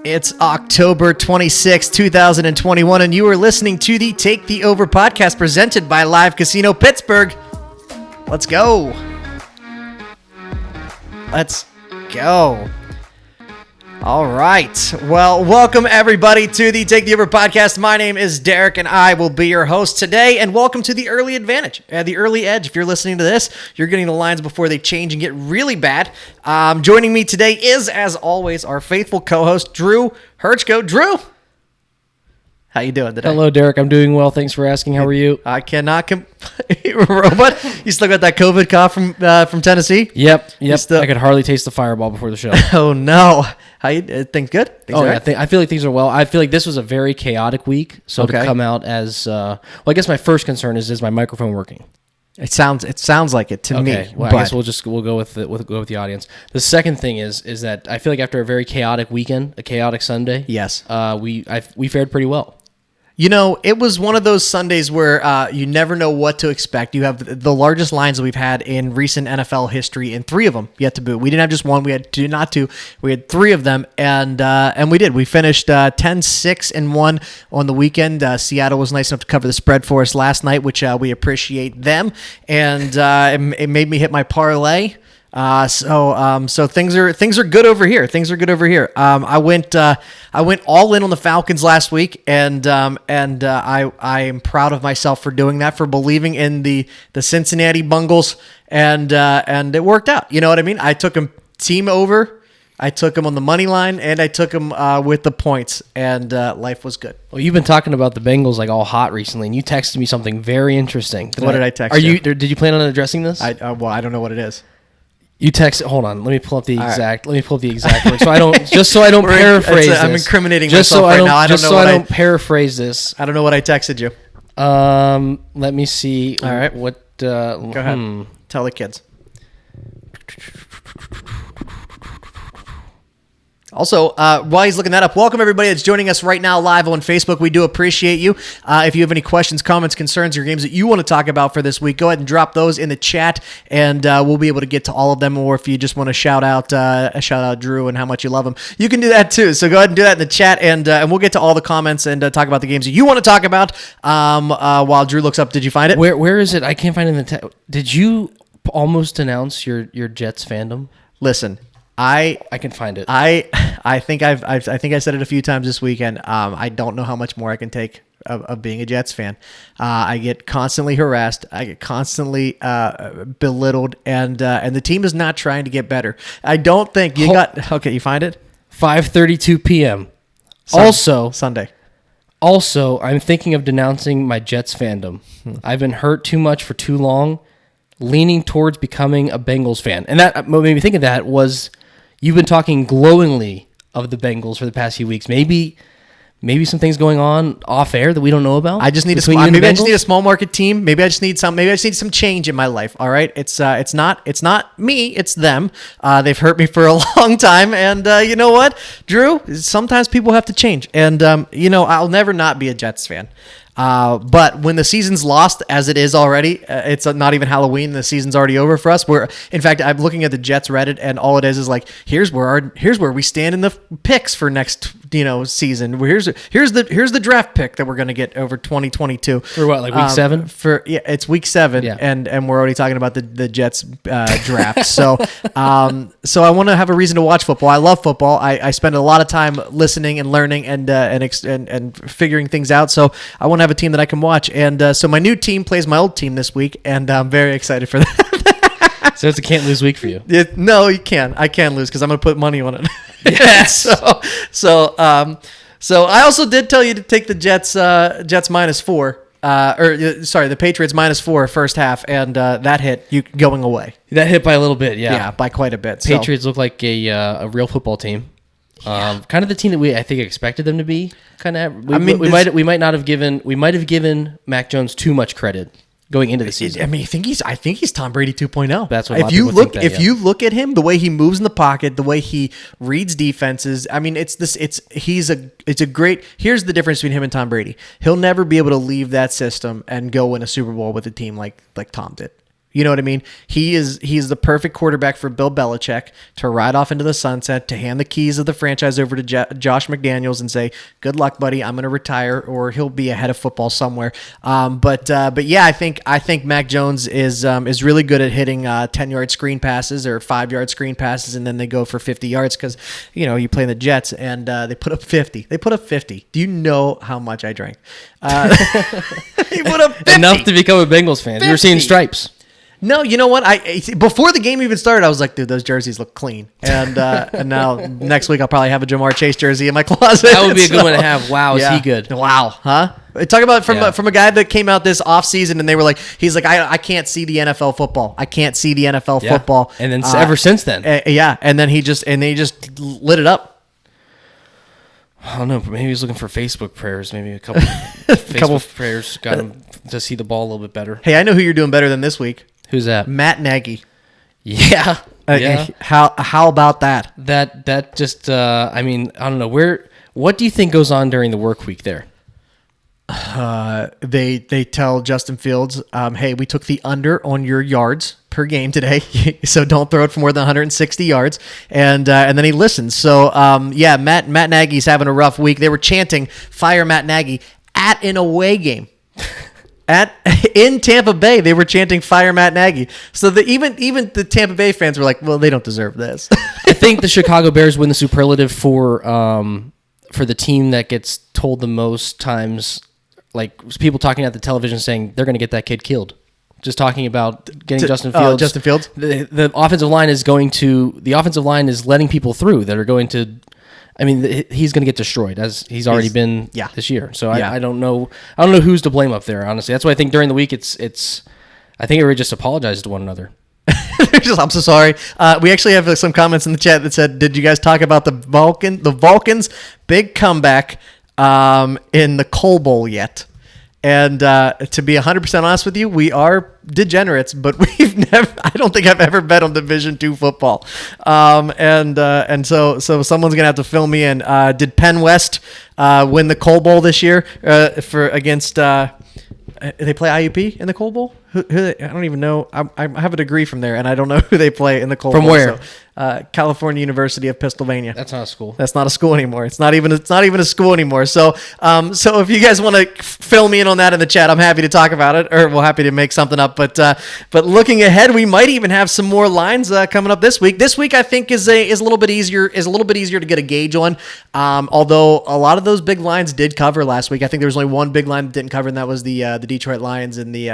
It's October 26, 2021, and you are listening to the Take the Over podcast presented by Live Casino Pittsburgh. Let's go. Let's go. All right. Well, welcome everybody to the Take the Over podcast. My name is Derek, and I will be your host today. And welcome to the early advantage, the early edge. If you're listening to this, you're getting the lines before they change and get really bad. Joining me today is, as always, our faithful co-host, Drew Herchko. Drew, how you doing today? Hello, Derek. I'm doing well. Thanks for asking. How are you? I cannot Robot, you still got that COVID cough from Tennessee? Yep. I could hardly taste the fireball before the show. Oh no. How you? Things good? Right? I feel like things are well. I feel like this was a very chaotic week. So okay. To come out as well, I guess my first concern is my microphone working? It sounds like it to me. Okay. Well, I guess we'll go with the audience. The second thing is that I feel like after a very chaotic weekend, a chaotic Sunday, yes, we fared pretty well. You know, it was one of those Sundays where you never know what to expect. You have the largest lines that we've had in recent NFL history, and three of them yet to boot. We didn't have just one. We had two, not two. We had three of them, and we did. We finished 10-6-1 on the weekend. Seattle was nice enough to cover the spread for us last night, which we appreciate them, and it made me hit my parlay. So things are good over here. I went all in on the Falcons last week, and I am proud of myself for doing that, for believing in the Cincinnati Bengals, and it worked out. You know what I mean? I took them team over. I took them on the money line, and I took them with the points, and life was good. Well, you've been talking about the Bengals like all hot recently, and you texted me something very interesting. What did I text you? Did you plan on addressing this? I don't know what it is. You text. Hold on. Let me pull up the exact. Right. Let me pull up the exact word. So I don't paraphrase this. I'm incriminating myself right now. I don't paraphrase this. I don't know what I texted you. Let me see. All right. What? Go ahead. Tell the kids. Also, while he's looking that up, welcome everybody that's joining us right now live on Facebook. We do appreciate you. If you have any questions, comments, concerns, or games that you want to talk about for this week, go ahead and drop those in the chat, and we'll be able to get to all of them. Or if you just want to shout out Drew and how much you love him, you can do that too. So go ahead and do that in the chat, and we'll get to all the comments and talk about the games that you want to talk about. While Drew looks up, did you find it? Where is it? I can't find it in the Did you almost announce your Jets fandom? Listen. I can find it. I think I said it a few times this weekend. I don't know how much more I can take of being a Jets fan. I get constantly harassed. I get constantly belittled, and the team is not trying to get better. I don't think you got. Okay, you find it. 5:32 p.m. Sunday. Also, I'm thinking of denouncing my Jets fandom. I've been hurt too much for too long, leaning towards becoming a Bengals fan, and that what made me think of that was. You've been talking glowingly of the Bengals for the past few weeks. Maybe some things going on off air that we don't know about. I just need I just need a small market team. Maybe I just need some change in my life. All right, it's not me, it's them. They've hurt me for a long time, and you know what, Drew? Sometimes people have to change, and I'll never not be a Jets fan. But when the season's lost, as it is already, it's not even Halloween. The season's already over for us. In fact, I'm looking at the Jets Reddit, and all it is like, here's where we stand in the picks for next, season. Here's the draft pick that we're going to get over 2022 for what, like week 7? It's week 7, yeah. and we're already talking about the Jets draft. So I want to have a reason to watch football. I love football. I spend a lot of time listening and learning and figuring things out. So I want to have a team that I can watch, and so my new team plays my old team this week, and I'm very excited for that. So it's a can't lose week for you. No, you can. I can lose because I'm going to put money on it. Yes. So I also did tell you to take the Jets -4. The Patriots -4 first half, and that hit you going away. That hit by a little bit, yeah. Yeah, by quite a bit. Patriots look like a real football team. Yeah. Kind of the team that I think expected them to be. We might have given Mac Jones too much credit going into the season. I mean, I think he's Tom Brady 2.0. That's what a lot of people think. If you look at him, the way he moves in the pocket, the way he reads defenses, I mean, it's a great. Here's the difference between him and Tom Brady. He'll never be able to leave that system and go win a Super Bowl with a team like Tom did. You know what I mean? He's the perfect quarterback for Bill Belichick to ride off into the sunset, to hand the keys of the franchise over to Josh McDaniels and say, "Good luck, buddy. I'm going to retire," or he'll be ahead of football somewhere. But yeah, I think Mac Jones is really good at hitting 10-yard screen passes or 5-yard screen passes, and then they go for 50 yards because you play the Jets and they put up 50. They put up 50. Do you know how much I drank? They put up 50. Enough to become a Bengals fan. 50. You were seeing stripes. No, you know what? Before the game even started, I was like, dude, those jerseys look clean. And now next week I'll probably have a Jamar Chase jersey in my closet. That would be a good one to have. Wow, is he good? Wow, huh? Talk about from a guy that came out this offseason and they were like, he's like, I can't see the NFL football. I can't see the NFL football. And then ever since then. And then he just lit it up. I don't know. Maybe he was looking for Facebook prayers. Maybe a couple Facebook prayers got him to see the ball a little bit better. Hey, I know who you're doing better than this week. Who's that? Matt Nagy. Yeah. Yeah. How about that? That just I mean, I don't know. What do you think goes on during the work week there? They tell Justin Fields, hey, we took the under on your yards per game today, so don't throw it for more than 160 yards. And then he listens. So Matt Nagy's having a rough week. They were chanting "Fire Matt Nagy" at an away game. In Tampa Bay, they were chanting "Fire Matt Nagy." So even the Tampa Bay fans were like, "Well, they don't deserve this." I think the Chicago Bears win the superlative for the team that gets told the most times, like people talking at the television saying they're going to get that kid killed. Just talking about getting Justin Fields. Justin Fields. The offensive line is letting people through that are going to. I mean, he's going to get destroyed as he's already been this year. So I don't know. I don't know who's to blame up there. Honestly, that's why I think during the week I think everybody just apologized to one another. I'm so sorry. We actually have some comments in the chat that said, "Did you guys talk about the Vulcans' big comeback in the Coal Bowl yet?" And to be 100% honest with you, we are degenerates, but I don't think I've ever bet on Division II football. And so someone's going to have to fill me in. Did Penn West win the Coal Bowl this year against they play IUP in the Coal Bowl? I don't even know. I have a degree from there, and I don't know who they play in the Coal Bowl. From where? So, California University of Pennsylvania. That's not a school. That's not a school anymore. It's not even a school anymore. So if you guys want to fill me in on that in the chat, I'm happy to talk about it, or we're happy to make something up. But looking ahead, we might even have some more lines coming up this week. This week I think is a little bit easier to get a gauge on. Although a lot of those big lines did cover last week. I think there was only one big line that didn't cover, and that was the Detroit Lions and the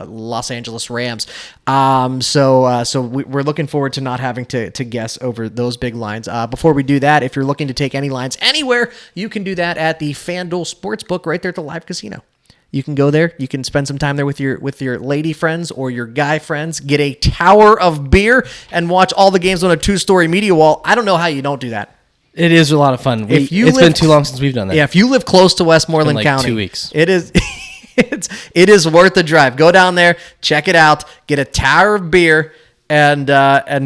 Los Angeles Rams. So we're looking forward to not having to guess over those big lines. Before we do that, if you're looking to take any lines anywhere, you can do that at the FanDuel Sports Book right there at the live casino. You can go there. You can spend some time there with your lady friends or your guy friends. Get a tower of beer and watch all the games on a 2-story media wall. I don't know how you don't do that. It is a lot of fun. It's been too long since we've done that. Yeah, if you live close to Westmoreland County, 2 weeks. It is. It is worth the drive. Go down there, check it out, get a tower of beer, and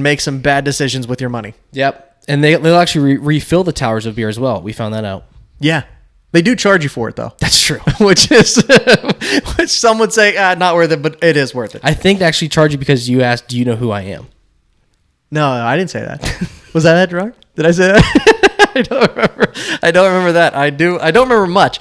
make some bad decisions with your money. Yep, and they'll actually refill the towers of beer as well. We found that out. Yeah, they do charge you for it though. That's true. which some would say not worth it, but it is worth it. I think they actually charge you because you asked, "Do you know who I am?" No, I didn't say that. Was that wrong? Did I say that? I don't remember that. I don't remember much.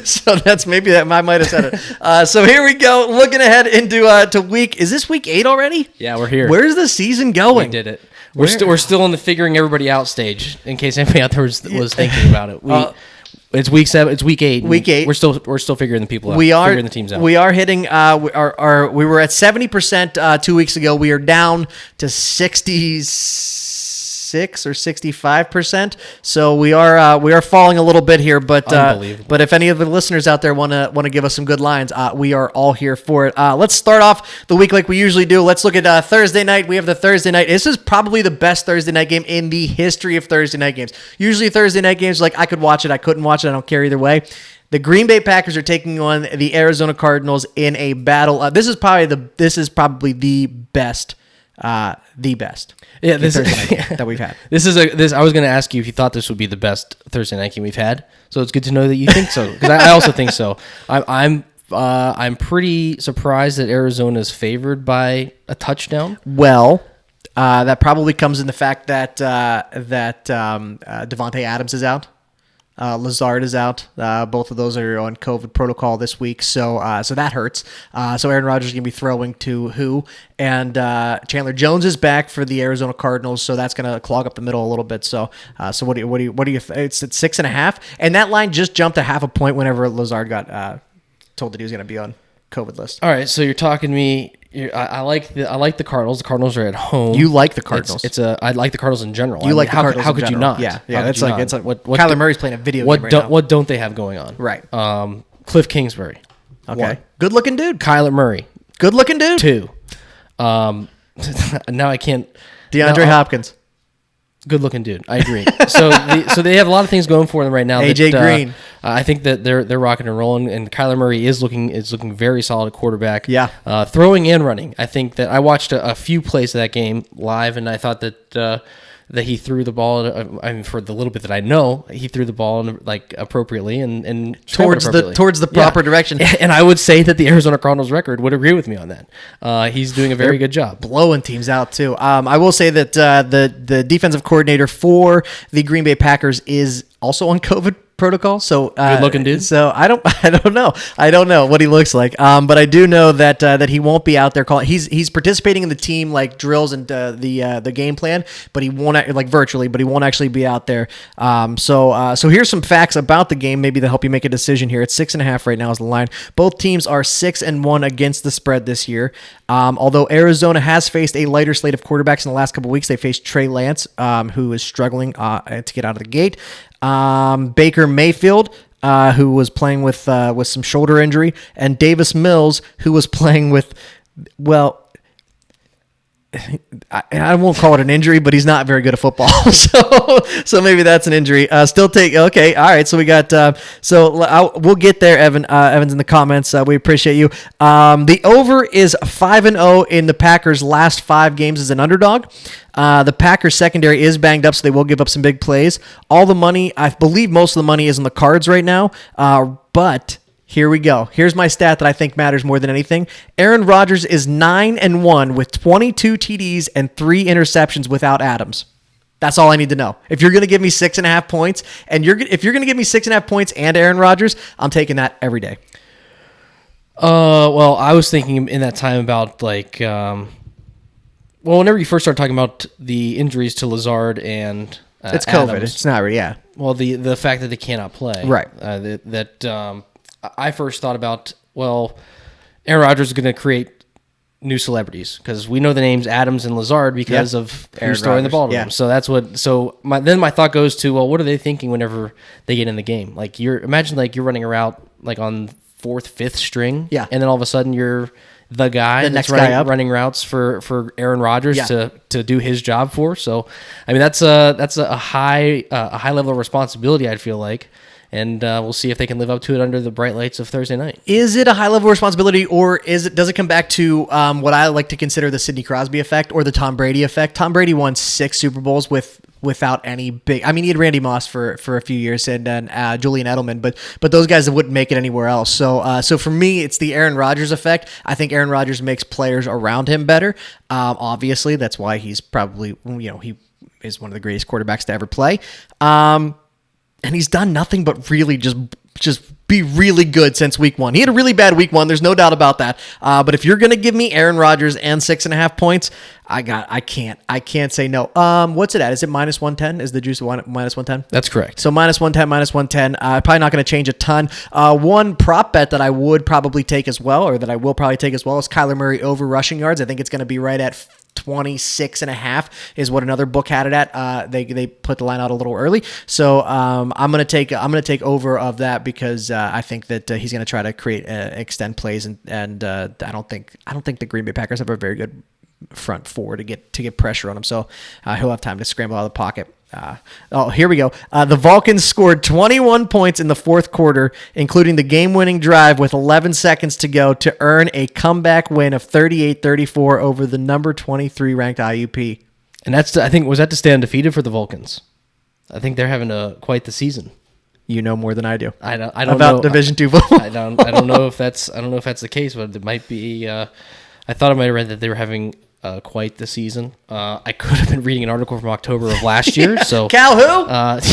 So that's maybe that I might have said it. So here we go. Looking ahead into to week. Is this week 8 already? Yeah, we're here. Where's the season going? We did it. We're still in the figuring everybody out stage. In case anybody out there was thinking about it. It's week 7. It's week 8. Week 8. We're still figuring the people out. Figuring the teams out. We are hitting. We were at 70% 2 weeks ago. We are down to 66 or 65%. So we are falling a little bit here. But if any of the listeners out there want to give us some good lines, we are all here for it. Let's start off the week like we usually do. Let's look at Thursday night. We have the Thursday night. This is probably the best Thursday night game in the history of Thursday night games. Usually Thursday night games, like I could watch it, I couldn't watch it. I don't care either way. The Green Bay Packers are taking on the Arizona Cardinals in a battle. This is probably the best. The best. Yeah, that we've had. I was going to ask you if you thought this would be the best Thursday night game we've had. So it's good to know that you think so, because I also think so. I'm I'm pretty surprised that Arizona is favored by a touchdown. Well, that probably comes in the fact that Devontae Adams is out. Lazard is out. Both of those are on COVID protocol this week, so that hurts. So Aaron Rodgers is going to be throwing to who? And Chandler Jones is back for the Arizona Cardinals, so that's going to clog up the middle a little bit. So what do you? It's at 6.5, and that line just jumped a half a point whenever Lazard got told that he was going to be on COVID list. All right, so you're talking to me. I like the Cardinals. The Cardinals are at home. You like the Cardinals? I like the Cardinals in general. You like the Cardinals? How could you not? Yeah. It's like what Kyler Murray's playing a video game right now. What don't they have going on? Right. Cliff Kingsbury. Okay. Good looking dude. Kyler Murray. Good looking dude. 2. Now I can't. DeAndre Hopkins. Good looking dude. I agree. So they have a lot of things going for them right now. AJ Green. I think that they're rocking and rolling, and Kyler Murray is looking very solid at quarterback. Yeah. Throwing and running. I think that I watched a few plays of that game live, and I thought that he threw the ball. For the little bit that I know, he threw the ball appropriately and towards the proper direction. And I would say that the Arizona Cardinals record would agree with me on that. He's doing a very good job, blowing teams out too. I will say that the defensive coordinator for the Green Bay Packers is also on COVID protocol. So good looking dude. So I don't know what he looks like. But I do know that he won't be out there calling. He's participating in the team drills and the game plan, but he won't virtually. But he won't actually be out there. So here's some facts about the game, maybe to help you make a decision here. It's 6.5 right now is the line. Both teams are 6-1 against the spread this year. Although Arizona has faced a lighter slate of quarterbacks in the last couple of weeks, they faced Trey Lance, who is struggling to get out of the gate. Baker Mayfield, who was playing with some shoulder injury, and Davis Mills, who was playing with, I won't call it an injury, but he's not very good at football. so maybe that's an injury. Okay. All right. So we got, we'll get there, Evan. Evan's in the comments. We appreciate you. The over is 5-0 in the Packers' last 5 games as an underdog. The Packers secondary is banged up, so they will give up some big plays. All the money, I believe most of the money is in the Cards right now. But here we go. Here's my stat that I think matters more than anything. Aaron Rodgers is 9-1 with 22 TDs and 3 interceptions without Adams. That's all I need to know. If you're going to give me 6.5 points, and if you're going to give me 6.5 points and Aaron Rodgers, I'm taking that every day. Well, I was thinking in that time about whenever you first started talking about the injuries to Lazard and it's COVID. Adams, it's not really, yeah. Well, the fact that they cannot play, right? I first thought about, Aaron Rodgers is going to create new celebrities because we know the names Adams and Lazard because of who's throwing the ball to them. So that's what. So my thought goes to, what are they thinking whenever they get in the game? Imagine you're running a route on 4th, 5th string, and then all of a sudden you're the guy that's running routes for Aaron Rodgers to do his job for. So I mean that's a high level of responsibility, I'd feel like. And we'll see if they can live up to it under the bright lights of Thursday night. Is it a high-level responsibility, or does it come back to what I like to consider the Sidney Crosby effect or the Tom Brady effect? Tom Brady won 6 Super Bowls without any big. I mean, he had Randy Moss for a few years and then Julian Edelman, but those guys wouldn't make it anywhere else. So for me, it's the Aaron Rodgers effect. I think Aaron Rodgers makes players around him better. Obviously, that's why he's probably he is one of the greatest quarterbacks to ever play. And he's done nothing but really just be really good since week 1. He had a really bad week 1. There's no doubt about that. But if you're going to give me Aaron Rodgers and 6.5 points, I can't say no. What's it at? Is it -110? Is the juice -110? That's correct. So -110. Probably not going to change a ton. One prop bet that I would probably take as well, or that I will probably take as well, is Kyler Murray over rushing yards. I think it's going to be right at 26.5 is what another book had it at. They put the line out a little early, so I'm gonna take over of that because I think that he's gonna try to create extend plays and I don't think the Green Bay Packers have a very good front 4 to get pressure on him, so he'll have time to scramble out of the pocket. Here we go. The Falcons scored 21 points in the 4th quarter, including the game-winning drive with 11 seconds to go to earn a comeback win of 38-34 over the number 23 ranked IUP. And was that to stay undefeated for the Vulcans? I think they're having quite the season. You know more than I do. I don't about know. Division II football. I don't know if that's the case, but it might be. I thought I might have read that they were having quite the season. I could have been reading an article from October of last year. So Cal who?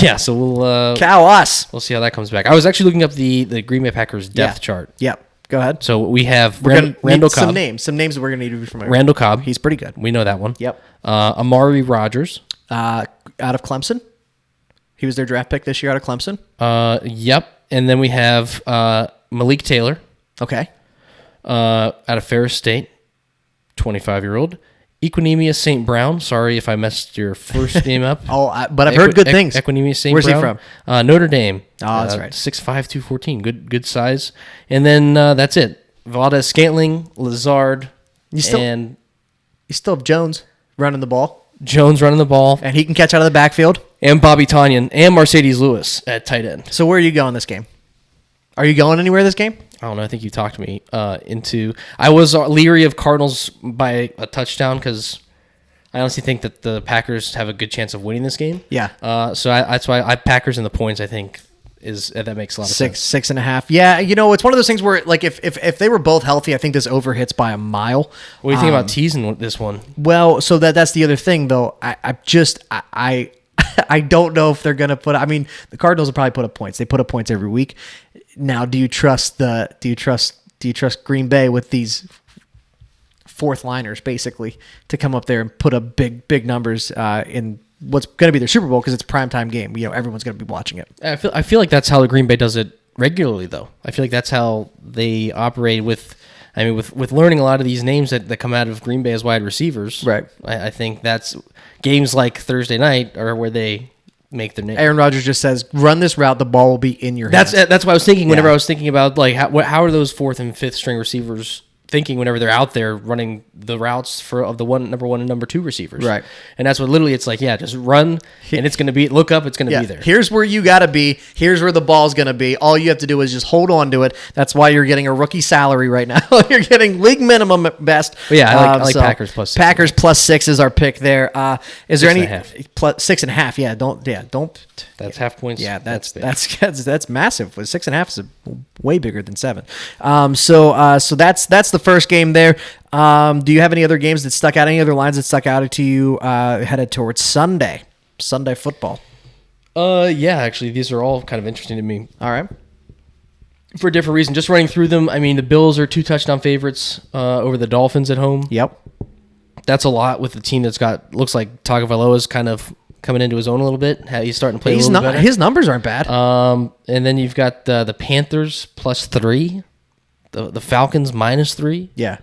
yeah. So we'll Cal us. We'll see how that comes back. I was actually looking up the Green Bay Packers depth chart. Yep. Go ahead. So we have We're gonna Randall need Cobb. some names that we're gonna need to be familiar. Randall Cobb. He's pretty good. We know that one. Yep. Amari Rodgers. Out of Clemson. He was their draft pick this year out of Clemson. Yep. And then we have Malik Taylor. Okay. Out of Ferris State, 25-year-old. Equinemius St. Brown. Sorry if I messed your first name up. But I've heard good things. Equinemius St. Where's Brown. he from? Notre Dame. Oh, that's right. 6'5", 214. Good size. And then that's it. Valdez Scantling, Lazard, You still have Jones running the ball. Jones running the ball. And he can catch out of the backfield. And Bobby Tonyan and Mercedes Lewis at tight end. So where are you going this game? Are you going anywhere this game? I don't know. I think you talked me into. I was leery of Cardinals by a touchdown because I honestly think that the Packers have a good chance of winning this game. Yeah. So that's why Packers in the points. I think that makes a lot of sense. 6.5. Yeah. It's one of those things where like if they were both healthy, I think this over hits by a mile. What do you think about teasing this one? Well, so that's the other thing though. I don't know if they're gonna put. I mean, the Cardinals will probably put up points. They put up points every week. Now, do you trust Green Bay with these fourth liners basically to come up there and put up big numbers in what's going to be their Super Bowl because it's a primetime game. Everyone's going to be watching it. I feel like that's how the Green Bay does it regularly, though. I feel like that's how they operate with learning a lot of these names that come out of Green Bay as wide receivers. Right. I think that's games like Thursday night are where they make their name. Aaron Rodgers just says, "Run this route, the ball will be in your hands." That's what I was thinking whenever I was thinking about like how are those fourth and fifth string receivers thinking whenever they're out there running the routes of the number one and number two receivers. Right. And that's what literally it's like, just run and it's going to be, look up, it's going to be there. Here's where you got to be. Here's where the ball's going to be. All you have to do is just hold on to it. That's why you're getting a rookie salary right now. You're getting league minimum at best. But yeah, I like Packers plus 6. Packers plus 6 is our pick there. Is there any 6.5. plus 6.5? Yeah, don't. That's half points. Yeah, that's massive. 6.5 is way bigger than 7. So that's the first game there. Do you have any other games that stuck out? Any other lines that stuck out to you headed towards Sunday football? Yeah, actually, these are all kind of interesting to me. All right. For a different reason. Just running through them. I mean, the Bills are 2 touchdown favorites over the Dolphins at home. Yep. That's a lot with the team that's looks like Tagovailoa's kind of coming into his own a little bit. He's starting to play a little better. His numbers aren't bad. And then you've got the Panthers plus 3, the Falcons minus 3. Yeah.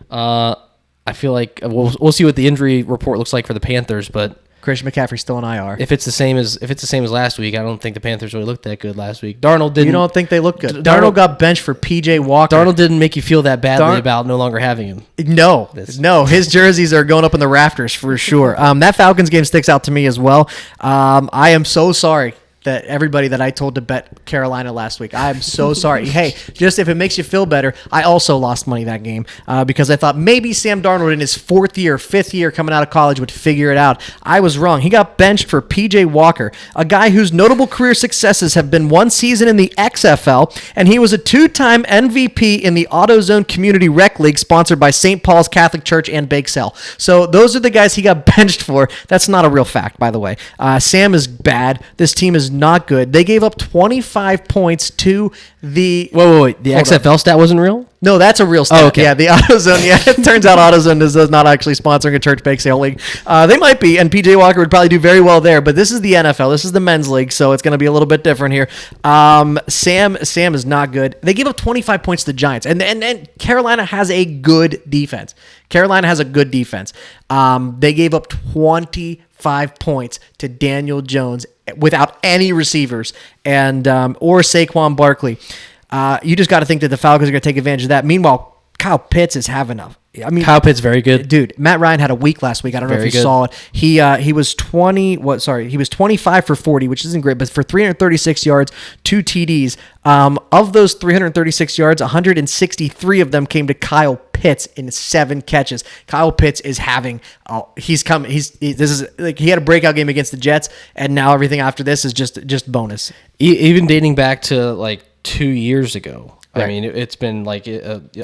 I feel like we'll see what the injury report looks like for the Panthers, but Christian McCaffrey's still in IR. if it's the same as last week, I don't think the Panthers really looked that good last week. Darnold didn't. You don't think they look good? Darnold got benched for P.J. Walker. Darnold didn't make you feel that badly about no longer having him. No, his jerseys are going up in the rafters for sure. That Falcons game sticks out to me as well. I am so sorry that everybody that I told to bet Carolina last week. I am so sorry. Hey, just if it makes you feel better, I also lost money that game because I thought maybe Sam Darnold in his 5th year coming out of college would figure it out. I was wrong. He got benched for P.J. Walker, a guy whose notable career successes have been 1 season in the XFL, and he was a 2-time MVP in the AutoZone Community Rec League sponsored by St. Paul's Catholic Church and Bake Sale. So those are the guys he got benched for. That's not a real fact, by the way. Sam is bad. This team is not good. They gave up 25 points to the... Wait. The XFL stat wasn't real? No, that's a real stat. Oh, okay. Yeah, the AutoZone. Yeah, it turns out AutoZone is not actually sponsoring a church bake sale league. They might be, and PJ Walker would probably do very well there. But this is the NFL. This is the men's league, so it's going to be a little bit different here. Sam is not good. They gave up 25 points to the Giants, and Carolina has a good defense. They gave up 25 points to Daniel Jones without any receivers and or Saquon Barkley. You just got to think that the Falcons are going to take advantage of that. Meanwhile, Kyle Pitts is having Kyle Pitts very good. Dude, Matt Ryan had a week last week. I don't know if you saw it. He was 25 for 40, which isn't great, but for 336 yards, 2 TDs. Of those 336 yards, 163 of them came to Kyle Pitts in 7 catches. Kyle Pitts is having, this is like he had a breakout game against the Jets, and now everything after this is just bonus. Even dating back to like 2 years ago. Right. I mean, it's been like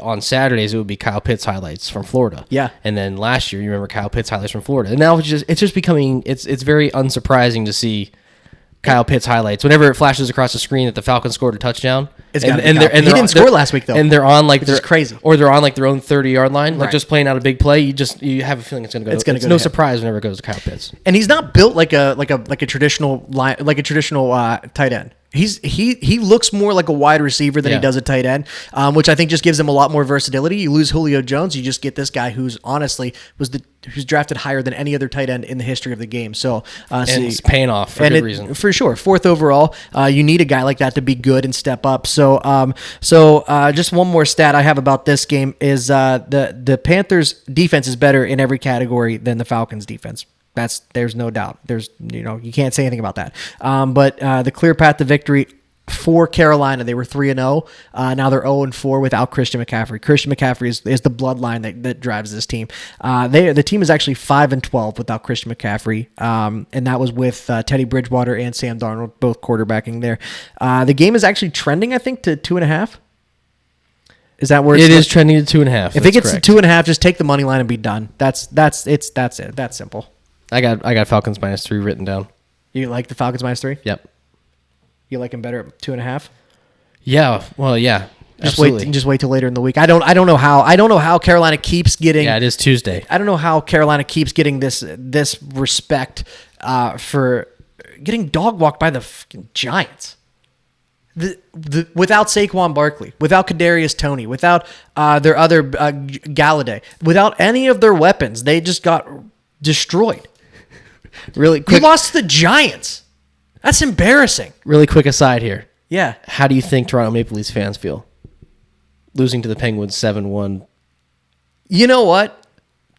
on Saturdays it would be Kyle Pitts highlights from Florida. Yeah, and then last year you remember Kyle Pitts highlights from Florida, and now it's just becoming it's very unsurprising to see Kyle Pitts highlights whenever it flashes across the screen that the Falcons scored a touchdown. He didn't score last week though, and they're on like they're crazy, or they're on like their own 30-yard line, like right. just playing out a big play. You have a feeling it's going to go. It's no surprise whenever it goes to Kyle Pitts. And he's not built like a traditional line, like a traditional tight end. He looks more like a wide receiver than he does a tight end, which I think just gives him a lot more versatility. You lose Julio Jones, you just get this guy who's honestly who's drafted higher than any other tight end in the history of the game. So and it's paying off for good reason. For sure. 4th overall, you need a guy like that to be good and step up. So just one more stat I have about this game is the Panthers defense is better in every category than the Falcons defense. There's no doubt. You can't say anything about that. But the clear path to victory for Carolina, they were 3-0. Now they're 0-4 without Christian McCaffrey. Christian McCaffrey is the bloodline that drives this team. The team is actually 5-12 without Christian McCaffrey, and that was with Teddy Bridgewater and Sam Darnold both quarterbacking there. The game is actually trending, I think, to 2.5. Is that where it is trending to 2.5? If it gets to 2.5, just take the money line and be done. That's it. That's simple. I got Falcons -3 written down. You like the Falcons -3? Yep. You like them better at 2.5? Yeah. Well, yeah. Just wait till later in the week. I don't know how Carolina keeps getting. Yeah, it is Tuesday. I don't know how Carolina keeps getting this respect for getting dog walked by the fucking Giants. Without Saquon Barkley, without Kadarius Toney, without their other Galladay, without any of their weapons, they just got destroyed. Really quick. You lost to the Giants. That's embarrassing. Really quick aside here. Yeah. How do you think Toronto Maple Leafs fans feel? Losing to the Penguins 7-1. You know what?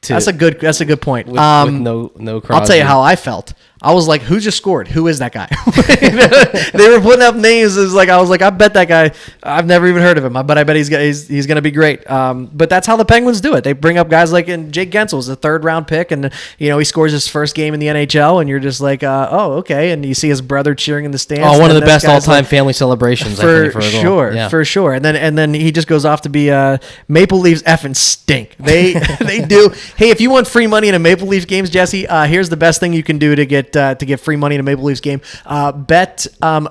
That's a good point. With no Crosby. I'll tell you how I felt. I was like, who just scored? Who is that guy? They were putting up names. I was like, I bet that guy, I've never even heard of him, but I bet he's going to be great. But that's how the Penguins do it. They bring up guys like Jake Gensel's a 3rd-round pick, and he scores his first game in the NHL, and you're just like, oh, okay. And you see his brother cheering in the stands. Oh, one of the best all-time family celebrations, for sure. And then he just goes off to be Maple Leafs effing stink. They do. Hey, if you want free money in a Maple Leafs games, Jesse, here's the best thing you can do to get free money in a Maple Leafs game. Bet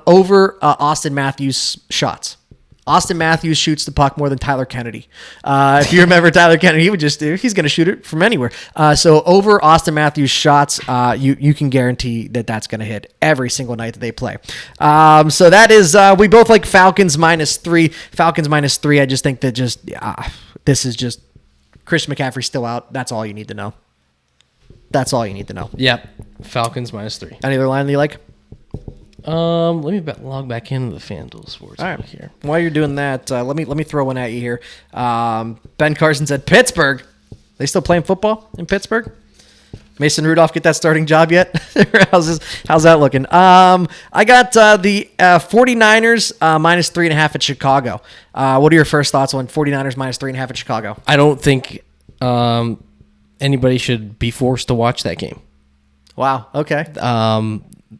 over Austin Matthews shots. Austin Matthews shoots the puck more than Tyler Kennedy. If you remember Tyler Kennedy, he's going to shoot it from anywhere. So over Austin Matthews shots, you can guarantee that's going to hit every single night that they play. So that is, we both like Falcons -3. Falcons -3. I just think that this is just Christian McCaffrey's still out. That's all you need to know. Yep. Falcons -3. Any other line that you like? Let me log back into the FanDuel Sports Book here. While you're doing that, let me throw one at you here. Ben Carson said Pittsburgh. They still playing football in Pittsburgh? Mason Rudolph get that starting job yet? How's that looking? I got the 49ers -3.5 at Chicago. What are your first thoughts on 49ers -3.5 at Chicago? I don't think anybody should be forced to watch that game. Wow. Okay.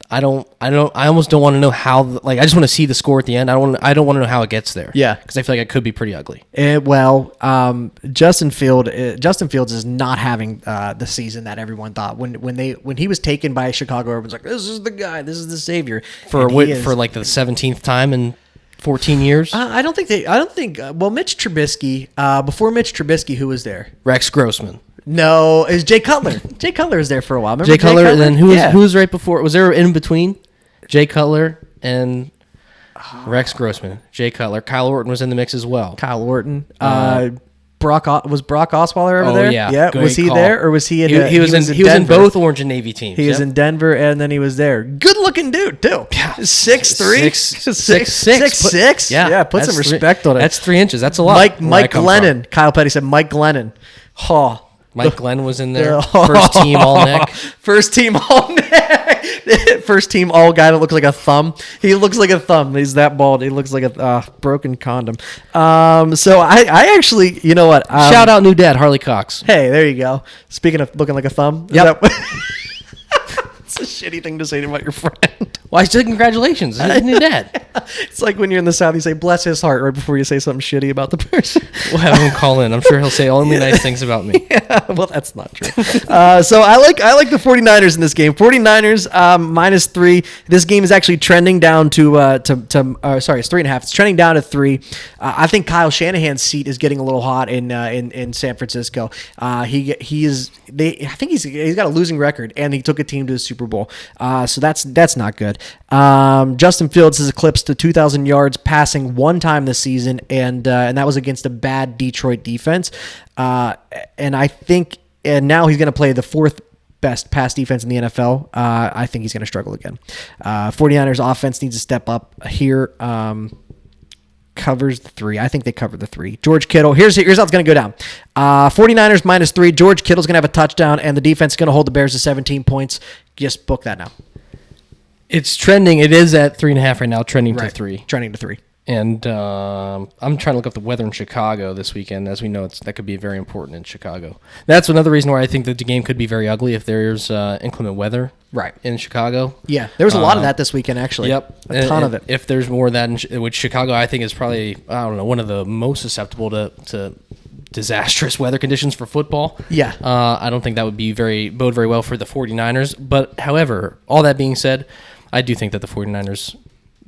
I almost don't want to know how. I just want to see the score at the end. I don't want to know how it gets there. Yeah, because I feel like it could be pretty ugly. Justin Fields is not having the season that everyone thought when he was taken by Chicago. Everyone's like, "This is the guy. This is the savior." For like the 17th time in 14 years. I don't think. Mitch Trubisky. Before Mitch Trubisky, who was there? Rex Grossman. No, it was Jay Cutler. Jay Cutler was there for a while. Remember Jay Cutler, and then who was right before? Was there in between Jay Cutler and Rex Grossman? Jay Cutler. Kyle Orton was in the mix as well. Kyle Orton. Brock Osweiler over there? Yeah. Was he there, or was he? He was in both Orange and Navy teams. He was in Denver, and then he was there. Good looking dude too. 6'3", 6'6". Yeah. Put some respect on it. That's 3 inches. That's a lot. Mike Glennon. Kyle Petty said Mike Glennon. Mike Glenn was in there. First team all neck. First team all neck. First team all guy that looks like a thumb. He looks like a thumb. He's that bald. He looks like a broken condom. So I actually, you know what? Shout out new dad, Harley Cox. Hey, there you go. Speaking of looking like a thumb. Yep. It's a shitty thing to say about your friend. Why, I said congratulations. He's a new dad. It's like when you're in the South, you say, bless his heart, right before you say something shitty about the person. We'll have him call in. I'm sure he'll say only nice things about me. Yeah, well, that's not true. So I like the 49ers in this game. 49ers -3. This game is actually trending down to it's 3.5. It's trending down to 3. I think Kyle Shanahan's seat is getting a little hot in San Francisco. I think he's got a losing record, and he took a team to the Super Bowl. So that's not good. Justin Fields has eclipsed the 2,000 yards passing one time this season, and that was against a bad Detroit defense. And I think now he's going to play the 4th best pass defense in the NFL. I think he's going to struggle again. 49ers offense needs to step up here. Covers the 3. I think they cover the 3. George Kittle. Here's how it's going to go down. 49ers -3. George Kittle's going to have a touchdown, and the defense is going to hold the Bears to 17 points. Just book that now. It's trending. It is at 3.5 right now, trending to 3. Trending to 3. And I'm trying to look up the weather in Chicago this weekend. As we know, that could be very important in Chicago. That's another reason why I think that the game could be very ugly if there's inclement weather in Chicago. Yeah, there was a lot of that this weekend, actually. Yep. A ton of it. If there's more of that, which Chicago, I think, is probably, one of the most susceptible to disastrous weather conditions for football. Yeah. I don't think that would bode very well for the 49ers. But, however, all that being said, I do think that the 49ers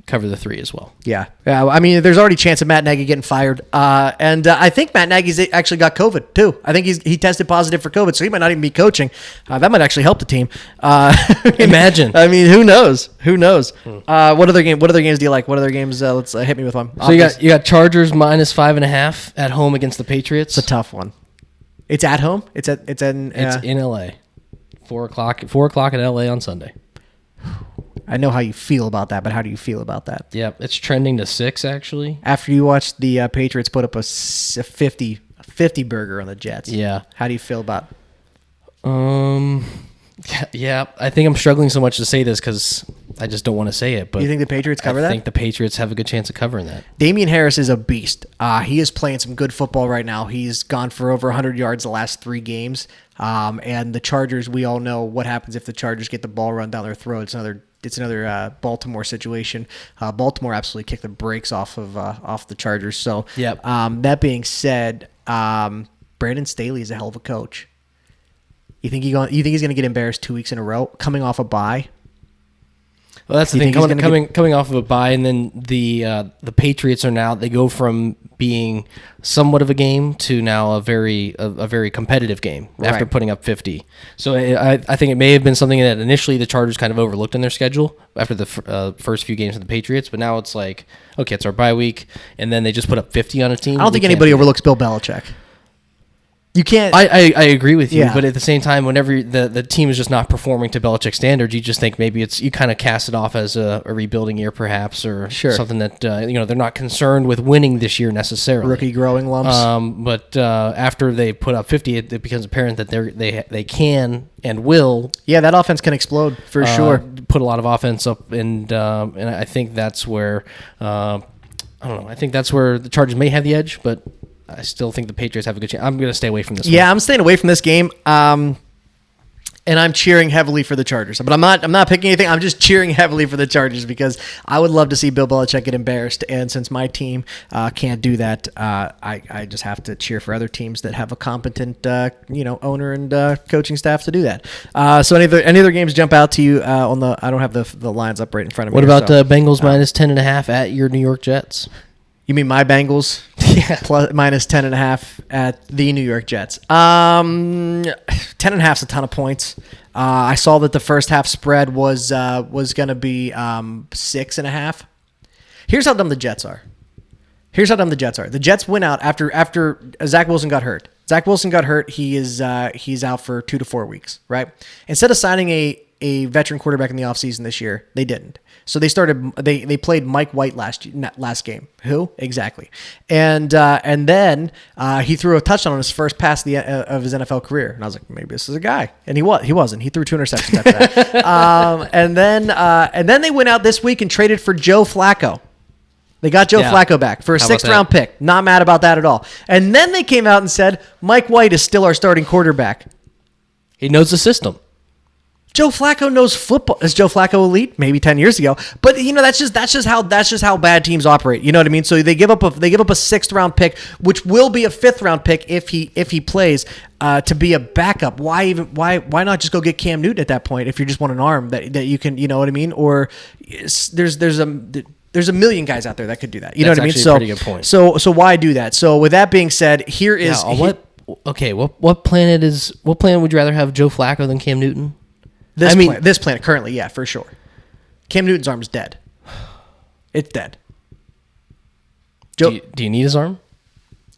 cover the 3 as well. Yeah. I mean, there's already a chance of Matt Nagy getting fired. And I think Matt Nagy's actually got COVID, too. I think he tested positive for COVID, so he might not even be coaching. That might actually help the team. Imagine. I mean, who knows? What other games do you like? What other games? Let's hit me with one. So you got Chargers -5.5 at home against the Patriots. It's a tough one. It's at home? It's in L.A. 4 o'clock at L.A. on Sunday. I know how you feel about that, but how do you feel about that? Yeah, it's trending to 6, actually. After you watched the Patriots put up a 50 burger on the Jets. Yeah. How do you feel about Yeah, I think I'm struggling so much to say this because I just don't want to say it. But you think the Patriots cover that? I think the Patriots have a good chance of covering that. Damian Harris is a beast. He is playing some good football right now. He's gone for over 100 yards the last 3 games. And the Chargers, we all know what happens if the Chargers get the ball run down their throat. It's another Baltimore situation. Baltimore absolutely kicked the brakes off the Chargers. So, yep. That being said, Brandon Staley is a hell of a coach. You think he's going to get embarrassed 2 weeks in a row, coming off a bye? Well, that's the thing. Coming off of a bye, and then the Patriots they go from being somewhat of a game to now a very competitive game after putting up 50. So I think it may have been something that initially the Chargers kind of overlooked in their schedule after the first few games of the Patriots, but now it's like, okay, it's our bye week, and then they just put up 50 on a team. I don't think anybody overlooks Bill Belichick. You can't. I agree with you, but at the same time, whenever the team is just not performing to Belichick standards, you just think maybe you kind of cast it off as a rebuilding year, perhaps, or something that they're not concerned with winning this year necessarily. Rookie growing lumps. But after they put up 50, it becomes apparent that they can and will. Yeah, that offense can explode for sure. Put a lot of offense up, and I think that's where I don't know. I think that's where the Chargers may have the edge, but I still think the Patriots have a good chance. I'm going to stay away from this one. Yeah, I'm staying away from this game. And I'm cheering heavily for the Chargers. But I'm not picking anything. I'm just cheering heavily for the Chargers because I would love to see Bill Belichick get embarrassed. And since my team can't do that, I just have to cheer for other teams that have a competent owner and coaching staff to do that. So any other games jump out to you on the? I don't have the lines up right in front of me. What about Bengals -10.5 at your New York Jets? You mean my Bengals? Yeah. Plus -10.5 at the New York Jets. 10.5 is a ton of points. I saw that the first half spread was going to be 6.5. Here's how dumb the Jets are. The Jets went out after Zach Wilson got hurt. He's out for 2 to 4 weeks, right? Instead of signing a veteran quarterback in the offseason this year? They didn't. So they played Mike White last game. Who? Exactly. And then he threw a touchdown on his first pass of his NFL career. And I was like, maybe this is a guy. And he wasn't. He threw 2 interceptions after that. And then they went out this week and traded for Joe Flacco. They got Joe Flacco back for a 6th round pick. Not mad about that at all. And then they came out and said, Mike White is still our starting quarterback. He knows the system. Joe Flacco knows football. Is Joe Flacco elite? Maybe 10 years ago. But that's just how bad teams operate. You know what I mean? So they give up a 6th round pick, which will be a 5th round pick if he plays, to be a backup. Why not just go get Cam Newton at that point if you just want an arm that you can, you know what I mean? Or there's a million guys out there that could do that. You know what I mean? That's actually a pretty good point. So why do that? So with that being said, here is what planet would you rather have Joe Flacco than Cam Newton? This planet currently, yeah, for sure. Cam Newton's arm's dead. It's dead. Do you need his arm?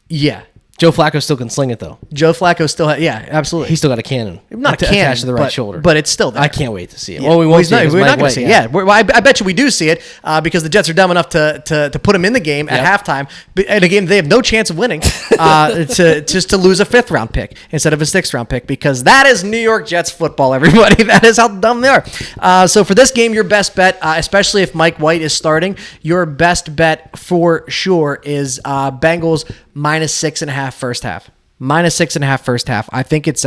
Yeah. Joe Flacco still can sling it, though. Joe Flacco still yeah, absolutely. He's still got a cannon. Not a cannon, attached to the right shoulder. But it's still there. I can't wait to see it. Yeah. Well, we won't see it. We're not going to see it. Yeah. Well, I bet you we do see it because the Jets are dumb enough to put him in the game at halftime. And again, they have no chance of winning to lose a 5th round pick instead of a 6th round pick, because that is New York Jets football, everybody. That is how dumb they are. So for this game, your best bet, especially if Mike White is starting, your best bet for sure is Bengals -6.5 first half. -6.5 first half. I think it's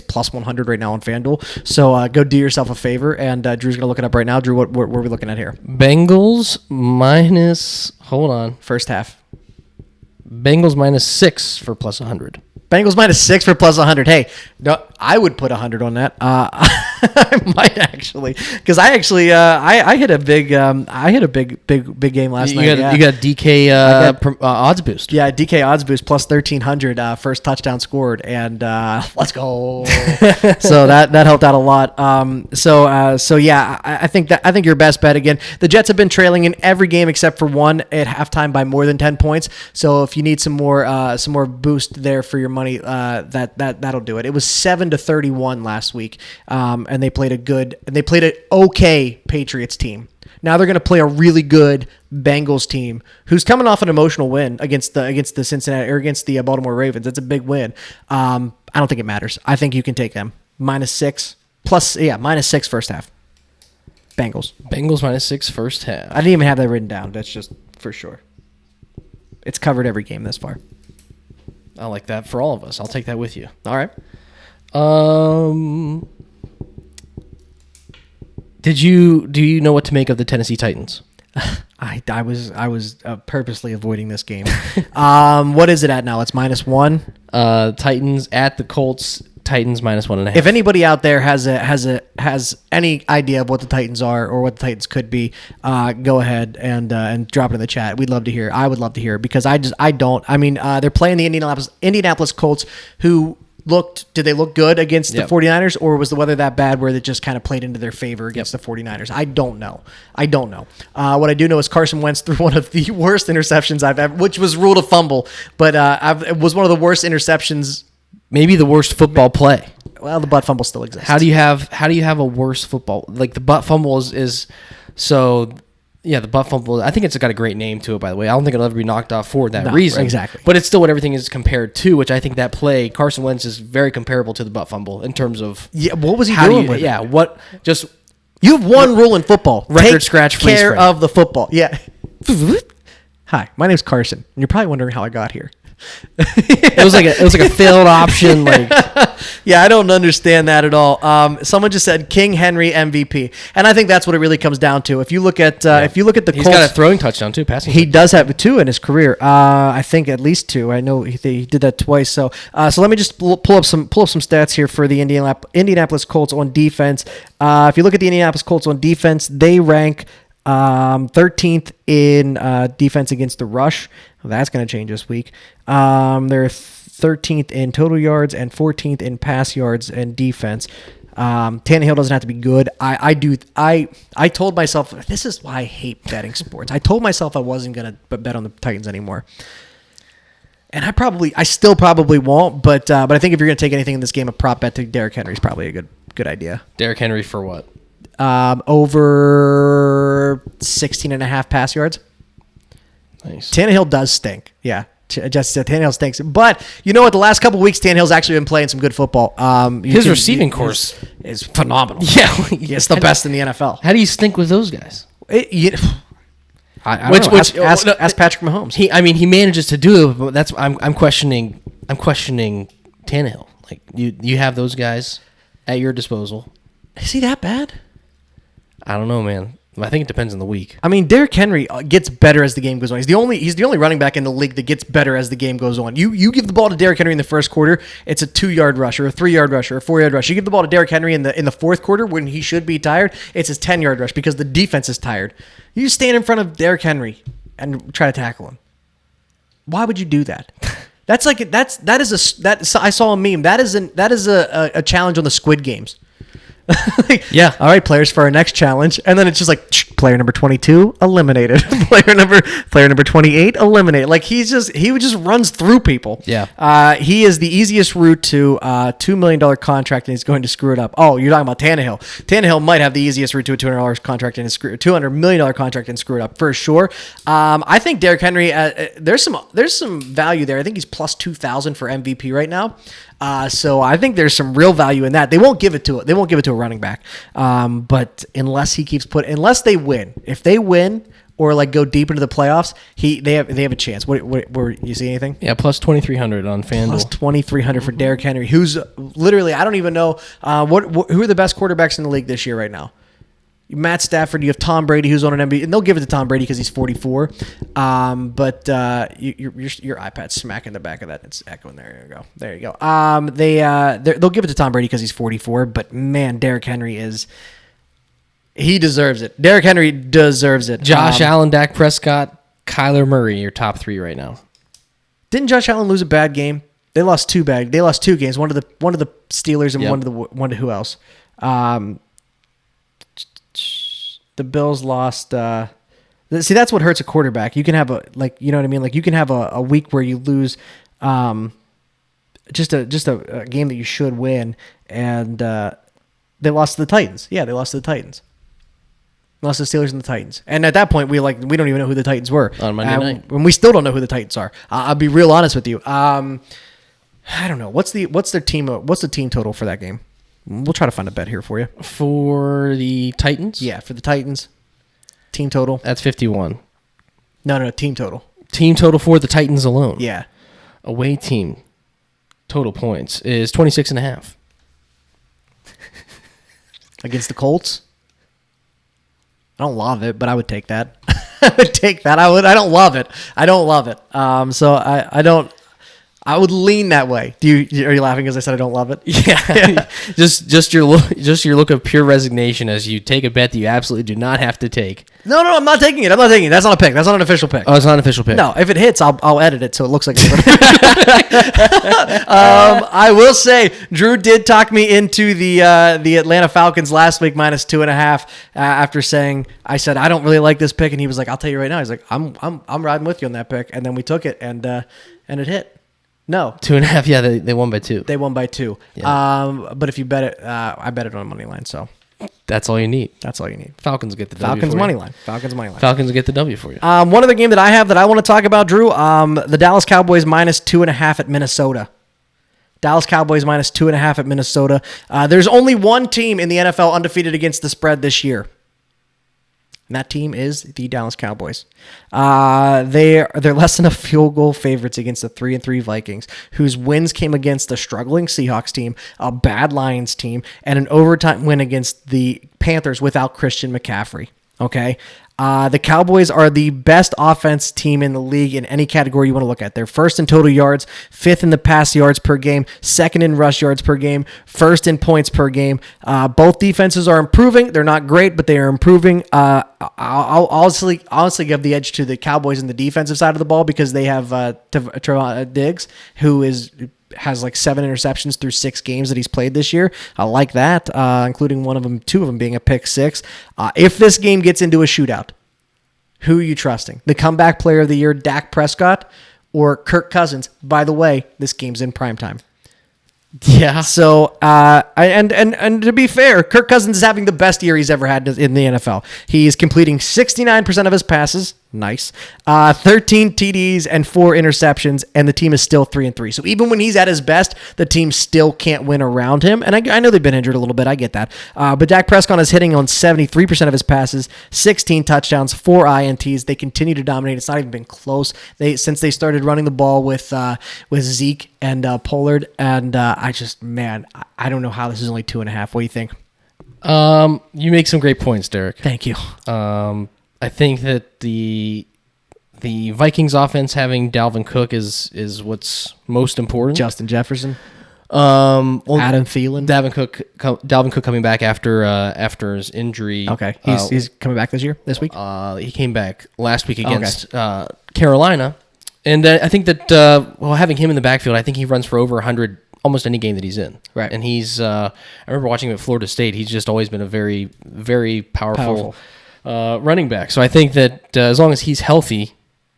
plus 100 right now on FanDuel. So go do yourself a favor, and Drew's gonna look it up right now. Drew, what are we looking at here? Bengals first half. Bengals -6 for plus 100. Bengals -6 for plus 100. Hey, no, I would put 100 on that. I might actually, because I hit a big game last night. You got DK odds boost. Yeah, DK odds boost plus 1,300 first touchdown scored, and let's go. So that helped out a lot. So yeah, I think your best bet, again, the Jets have been trailing in every game except for one at halftime by more than 10 points. So if you need some more boost there for your money, that'll do it. It was 7-31 last week, and they played an okay Patriots team. Now they're going to play a really good Bengals team who's coming off an emotional win against the Cincinnati or against the Baltimore Ravens. That's a big win. I don't think it matters. I think you can take them -6 plus -6 first half. Bengals -6 first half. I didn't even have that written down. That's just for sure. It's covered every game thus far. I like that for all of us. I'll take that with you. All right. Do you know what to make of the Tennessee Titans? I was purposely avoiding this game. What is it at now? It's -1. Titans at the Colts. Titans -1.5. If anybody out there has any idea of what the Titans are or what the Titans could be, go ahead and drop it in the chat. We'd love to hear. I would love to hear, because I don't. I mean, they're playing the Indianapolis Colts, who did they look good against the 49ers, or was the weather that bad where they just kind of played into their favor against the 49ers? I don't know. What I do know is Carson Wentz threw one of the worst interceptions I've ever, which was ruled a fumble, but it was one of the worst interceptions. Maybe the worst football play. Well, the butt fumble still exists. How do you have a worse football? Like, the butt fumble is so. Yeah, the butt fumble. I think it's got a great name to it, by the way. I don't think it'll ever be knocked off for that reason. Exactly. But it's still what everything is compared to, which I think that play, Carson Wentz, is very comparable to the butt fumble in terms of. Yeah, what was he doing with it? Yeah, what just. You have one rule in football: record scratch, freeze care frame. of the football. Yeah. Hi, my name's Carson, and you're probably wondering how I got here. It was like a failed option. Like, yeah, I don't understand that at all. Someone just said King Henry MVP, and I think that's what it really comes down to. If you look at the Colts, he's got a throwing touchdown too, passing. He does have 2 in his career. I think at least 2. I know he did that twice. So let me just pull up some stats here for the Indianapolis Colts on defense. If you look at the Indianapolis Colts on defense, they rank 13th in defense against the rush. Well, that's going to change this week. They're 13th in total yards and 14th in pass yards and defense. Tannehill doesn't have to be good. I told myself, this is why I hate betting sports. I told myself I wasn't going to bet on the Titans anymore. And I still probably won't, but I think if you're going to take anything in this game, a prop bet to Derrick Henry is probably a Good idea. Derrick Henry for what? Over 16.5 pass yards. Nice. Tannehill does stink. Yeah. Jesse said Tannehill stinks. But you know what? The last couple of weeks, Tannehill's actually been playing some good football. His receiving course is phenomenal. Yeah. It's the best in the NFL. How do you stink with those guys? I don't know. Ask Patrick Mahomes. He manages to do it, but that's I'm questioning Tannehill. Like you have those guys at your disposal. Is he that bad? I don't know, man. I think it depends on the week. I mean, Derrick Henry gets better as the game goes on. He's the only running back in the league that gets better as the game goes on. You give the ball to Derrick Henry in the first quarter, it's a 2-yard rush or a 3-yard rush or a 4-yard rush. You give the ball to Derrick Henry in the fourth quarter when he should be tired, it's his 10-yard rush because the defense is tired. You stand in front of Derrick Henry and try to tackle him. Why would you do that? I saw a meme. That is a challenge on the Squid Games. Yeah. All right, players, for our next challenge, and then it's just like player number 22 eliminated, player number 28 eliminated. Like he just runs through people. Yeah. He is the easiest route to $2 million contract, and he's going to screw it up. Oh, you're talking about Tannehill. Tannehill might have the easiest route to a $200 contract and $200 million contract and screw it up for sure. I think Derrick Henry. There's some value there. I think he's plus 2,000 for MVP right now. So I think there's some real value in that. They won't give it to a running back. But unless they win, if they win or like go deep into the playoffs, they have a chance. What you see anything? Yeah, plus 2,300 on FanDuel. Plus 2,300 for Derrick Henry, who's literally, I don't even know who are the best quarterbacks in the league this year right now. Matt Stafford, you have Tom Brady, who's on an MVP, and they'll give it to Tom Brady because he's 44. But your iPad's smacking the back of that. It's echoing. There you go. They'll give it to Tom Brady because he's 44. But man, Derrick Henry he deserves it. Derrick Henry deserves it. Josh Allen, Dak Prescott, Kyler Murray, your top 3 right now. Didn't Josh Allen lose a bad game? They lost 2 games. One to the Steelers and one to who else? The Bills lost. See, that's what hurts a quarterback. You can have you know what I mean? Like you can have a week where you lose, just a game that you should win, and they lost to the Titans. Yeah, they lost to the Titans. Lost to the Steelers and the Titans. And at that point, we don't even know who the Titans were on Monday night, and we still don't know who the Titans are. I'll be real honest with you. I don't know what's the team total for that game. We'll try to find a bet here for you. For the Titans? Yeah, for the Titans. Team total. That's 51. No, team total. Team total for the Titans alone. Yeah. Away team total points is 26.5. Against the Colts? I don't love it, but I would take that. I would take that. I don't love it. So I don't. I would lean that way. Are you laughing because I said I don't love it? Yeah. just your look of pure resignation as you take a bet that you absolutely do not have to take. No, I'm not taking it. That's not a pick. That's not an official pick. Oh, it's not an official pick. No, if it hits, I'll edit it so it looks like it's I will say Drew did talk me into the Atlanta Falcons last week minus 2.5 after saying I said I don't really like this pick, and he was like, I'll tell you right now. He's like, I'm riding with you on that pick, and then we took it and it hit. No. 2.5. Yeah, they won by 2. They won by 2. Yeah. But if you bet it, I bet it on money line. So that's all you need. Falcons get the W. Falcons for money you. line. Falcons money line. Falcons get the W for you. One other game that I have that I want to talk about, Drew. The Dallas Cowboys minus 2.5 at Minnesota. Dallas Cowboys minus 2.5 at Minnesota. There's only one team in the NFL undefeated against the spread this year. And that team is the Dallas Cowboys. They're less than a field goal favorites against the 3-3 Vikings, whose wins came against a struggling Seahawks team, a bad Lions team, and an overtime win against the Panthers without Christian McCaffrey. Okay. The Cowboys are the best offense team in the league in any category you want to look at. They're first in total yards, 5th in the pass yards per game, 2nd in rush yards per game, 1st in points per game. Both defenses are improving. They're not great, but they are improving. I'll honestly give the edge to the Cowboys in the defensive side of the ball because they have Trevon Diggs, who has like 7 interceptions through 6 games that he's played this year. I like that, including 2 of them being a pick 6. If this game gets into a shootout, who are you trusting? The comeback player of the year, Dak Prescott, or Kirk Cousins? By the way, this game's in primetime. Yeah. So, and to be fair, Kirk Cousins is having the best year he's ever had in the NFL. He's completing 69% of his passes. Nice. 13 TDs and 4 interceptions, and the team is still 3-3. So even when he's at his best, the team still can't win around him. And I know they've been injured a little bit. I get that. But Dak Prescott is hitting on 73% of his passes, 16 touchdowns, 4 INTs. They continue to dominate. It's not even been close. Since they started running the ball with Zeke and Pollard, and I don't know how this is only 2.5. What do you think? You make some great points, Derek. Thank you. I think that the Vikings offense having Dalvin Cook is what's most important. Justin Jefferson, Adam Thielen, Dalvin Cook coming back after his injury. Okay, he's coming back this week. He came back last week against Carolina, and I think that having him in the backfield, I think he runs for over 100 almost any game that he's in. Right, and he's I remember watching him at Florida State. He's just always been a very, very powerful. Running back. So I think that as long as he's healthy,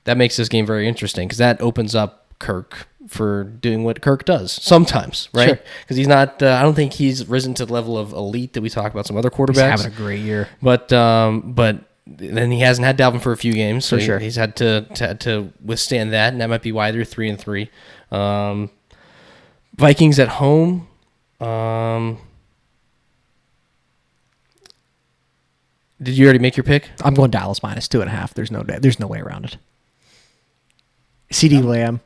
that makes this game very interesting because that opens up Kirk for doing what Kirk does sometimes, right? Because he's not. I don't think he's risen to the level of elite that we talk about some other quarterbacks. He's having a great year, but then he hasn't had Dalvin for a few games, so sure. He's had to withstand that, and that might be why they're 3-3. Vikings at home. Did you already make your pick? I'm going Dallas -2.5. There's no way around it. CD Lamb,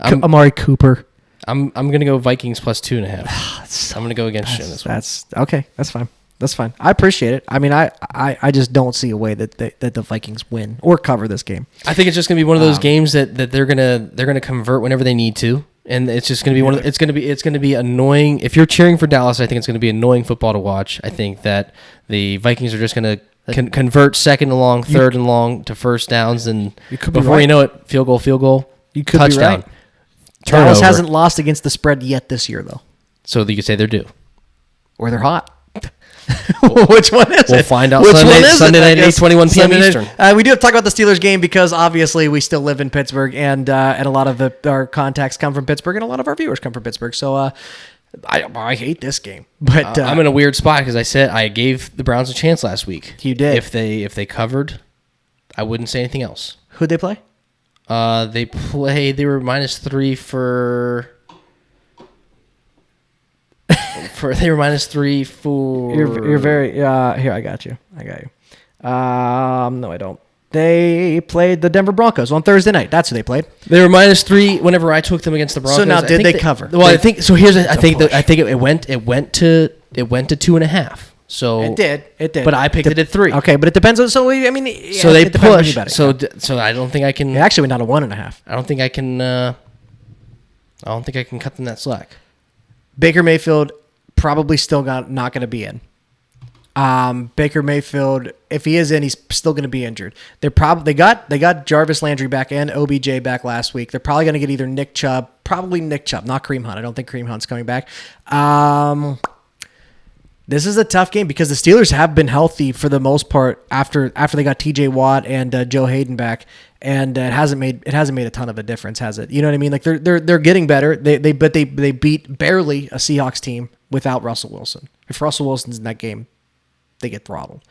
Amari Cooper. I'm gonna go Vikings +2.5. I'm gonna go against you in this one. That's okay. That's fine. I appreciate it. I mean, I just don't see a way that the Vikings win or cover this game. I think it's just gonna be one of those games that they're gonna convert whenever they need to. And it's just going to be it's going to be annoying. If you're cheering for Dallas, I think it's going to be annoying football to watch. I think that the Vikings are just going to convert second and long, third and long to first downs, and before you know it, field goal, you could touchdown. Be right. Dallas hasn't lost against the spread yet this year, though. So you could say they're due, or they're hot. Which one is it? We'll find out Sunday night, 8:21 p.m. Eastern. We do have to talk about the Steelers game because obviously we still live in Pittsburgh, and a lot of our contacts come from Pittsburgh, and a lot of our viewers come from Pittsburgh. So I hate this game, but I'm in a weird spot because I gave the Browns a chance last week. You did. If they covered, I wouldn't say anything else. Who'd they play? They were -3 for. They were -3 for. You're very here. I got you. No, I don't. They played the Denver Broncos on Thursday night. That's who they played. They were -3 whenever I took them against the Broncos. So now, did they cover? Well, I think so. I think it went to 2.5. So it did. But I picked it at 3. Okay, but it depends on. So I mean, yeah, so they push. So I don't think I can. It actually went down to 1.5. I don't think I can. I don't think I can cut them that slack. Baker Mayfield probably still not going to be in. Baker Mayfield, if he is in, he's still going to be injured. They got Jarvis Landry back and OBJ back last week. They're probably going to get either Nick Chubb, not Kareem Hunt. I don't think Kareem Hunt's coming back. This is a tough game because the Steelers have been healthy for the most part after they got TJ Watt and Joe Hayden back, and it hasn't made a ton of a difference, has it? You know what I mean? Like they're getting better. They beat barely a Seahawks team without Russell Wilson. If Russell Wilson's in that game, they get throttled.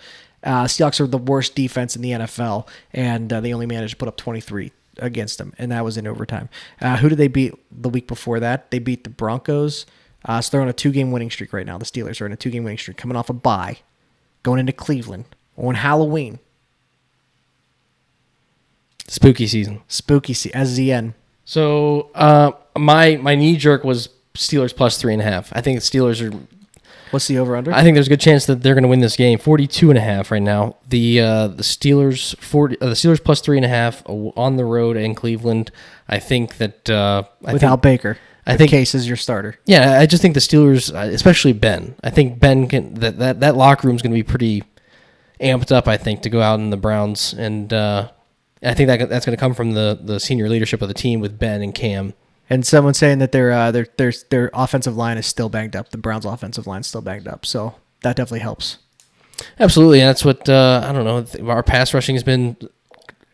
Seahawks are the worst defense in the NFL, and they only managed to put up 23 against them, and that was in overtime. Who did they beat the week before that? They beat the Broncos. So they're on a 2-game winning streak right now. The Steelers are on a 2-game winning streak, coming off a bye, going into Cleveland on Halloween. Spooky season. SZN. So my knee jerk was Steelers +3.5. I think the Steelers are. What's the over/under? I think there's a good chance that they're going to win this game. 42.5 right now. The Steelers +3.5 on the road in Cleveland. I think that without Baker. I think Case is your starter. Yeah, I just think the Steelers, especially Ben. I think Ben can that locker room is going to be pretty amped up. I think to go out in the Browns, and I think that's going to come from the senior leadership of the team with Ben and Cam. And someone's saying that their offensive line is still banged up. The Browns' offensive line is still banged up, so that definitely helps. Absolutely, and that's what I don't know. Our pass rushing has been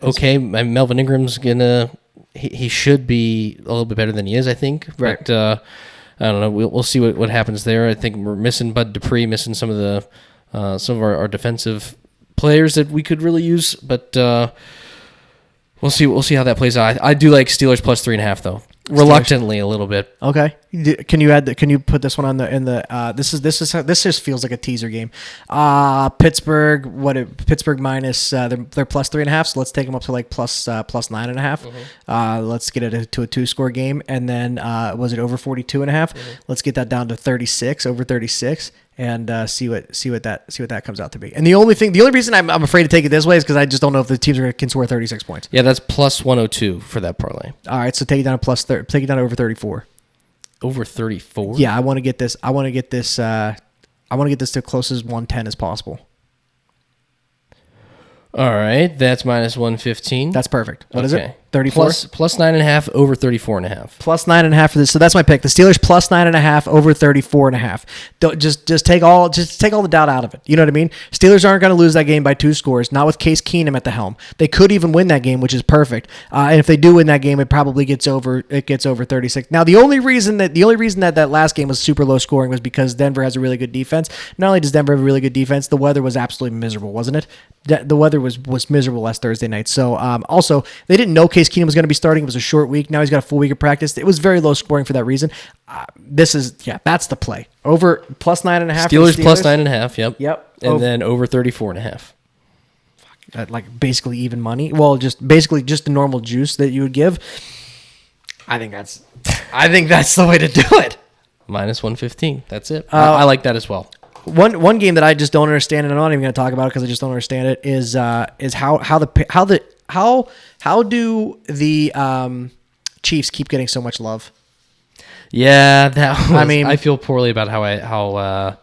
okay. Melvin Ingram's gonna. He should be a little bit better than he is, I think. Right. But I don't know. We'll see what happens there. I think we're missing Bud Dupree, missing some of our defensive players that we could really use, but we'll see how that plays out. I do like Steelers plus 3.5 though. Reluctantly a little bit. Okay. Can you put this one on this just feels like a teaser game. Pittsburgh minus they're plus 3.5, so let's take them up to like plus 9.5. Let's get it to a 2-score game, and then was it over 42.5? Let's get that down to 36, over 36. And see what that comes out to be. And the only reason I'm afraid to take it this way is because I just don't know if the teams can score 36 points. Yeah, that's plus 102 for that parlay. All right, so take it down to over 34. Over 34? Yeah, I want to get this to close as 110 as possible. All right, that's minus 115. That's perfect. What is it? 34? Plus 9.5 over 34.5. Plus 9.5 for this. So that's my pick. The Steelers plus 9.5 over 34.5. Just take all the doubt out of it. You know what I mean? Steelers aren't going to lose that game by 2 scores. Not with Case Keenum at the helm. They could even win that game, which is perfect. And if they do win that game, it probably gets over 36. Now the only reason that last game was super low scoring was because Denver has a really good defense. Not only does Denver have a really good defense, the weather was absolutely miserable, wasn't it? The weather was miserable last Thursday night. So also they didn't know Case Keenum was going to be starting. It was a short week. Now he's got a full week of practice. It was very low scoring for that reason. That's the play. Over plus 9.5. Steelers plus 9.5. Yep. And then over 34.5. Like basically even money. Well, just basically just the normal juice that you would give. I think that's the way to do it. Minus 115. That's it. I like that as well. One game that I just don't understand, and I'm not even going to talk about it because I just don't understand it, is how do the Chiefs keep getting so much love? Yeah, I feel poorly about how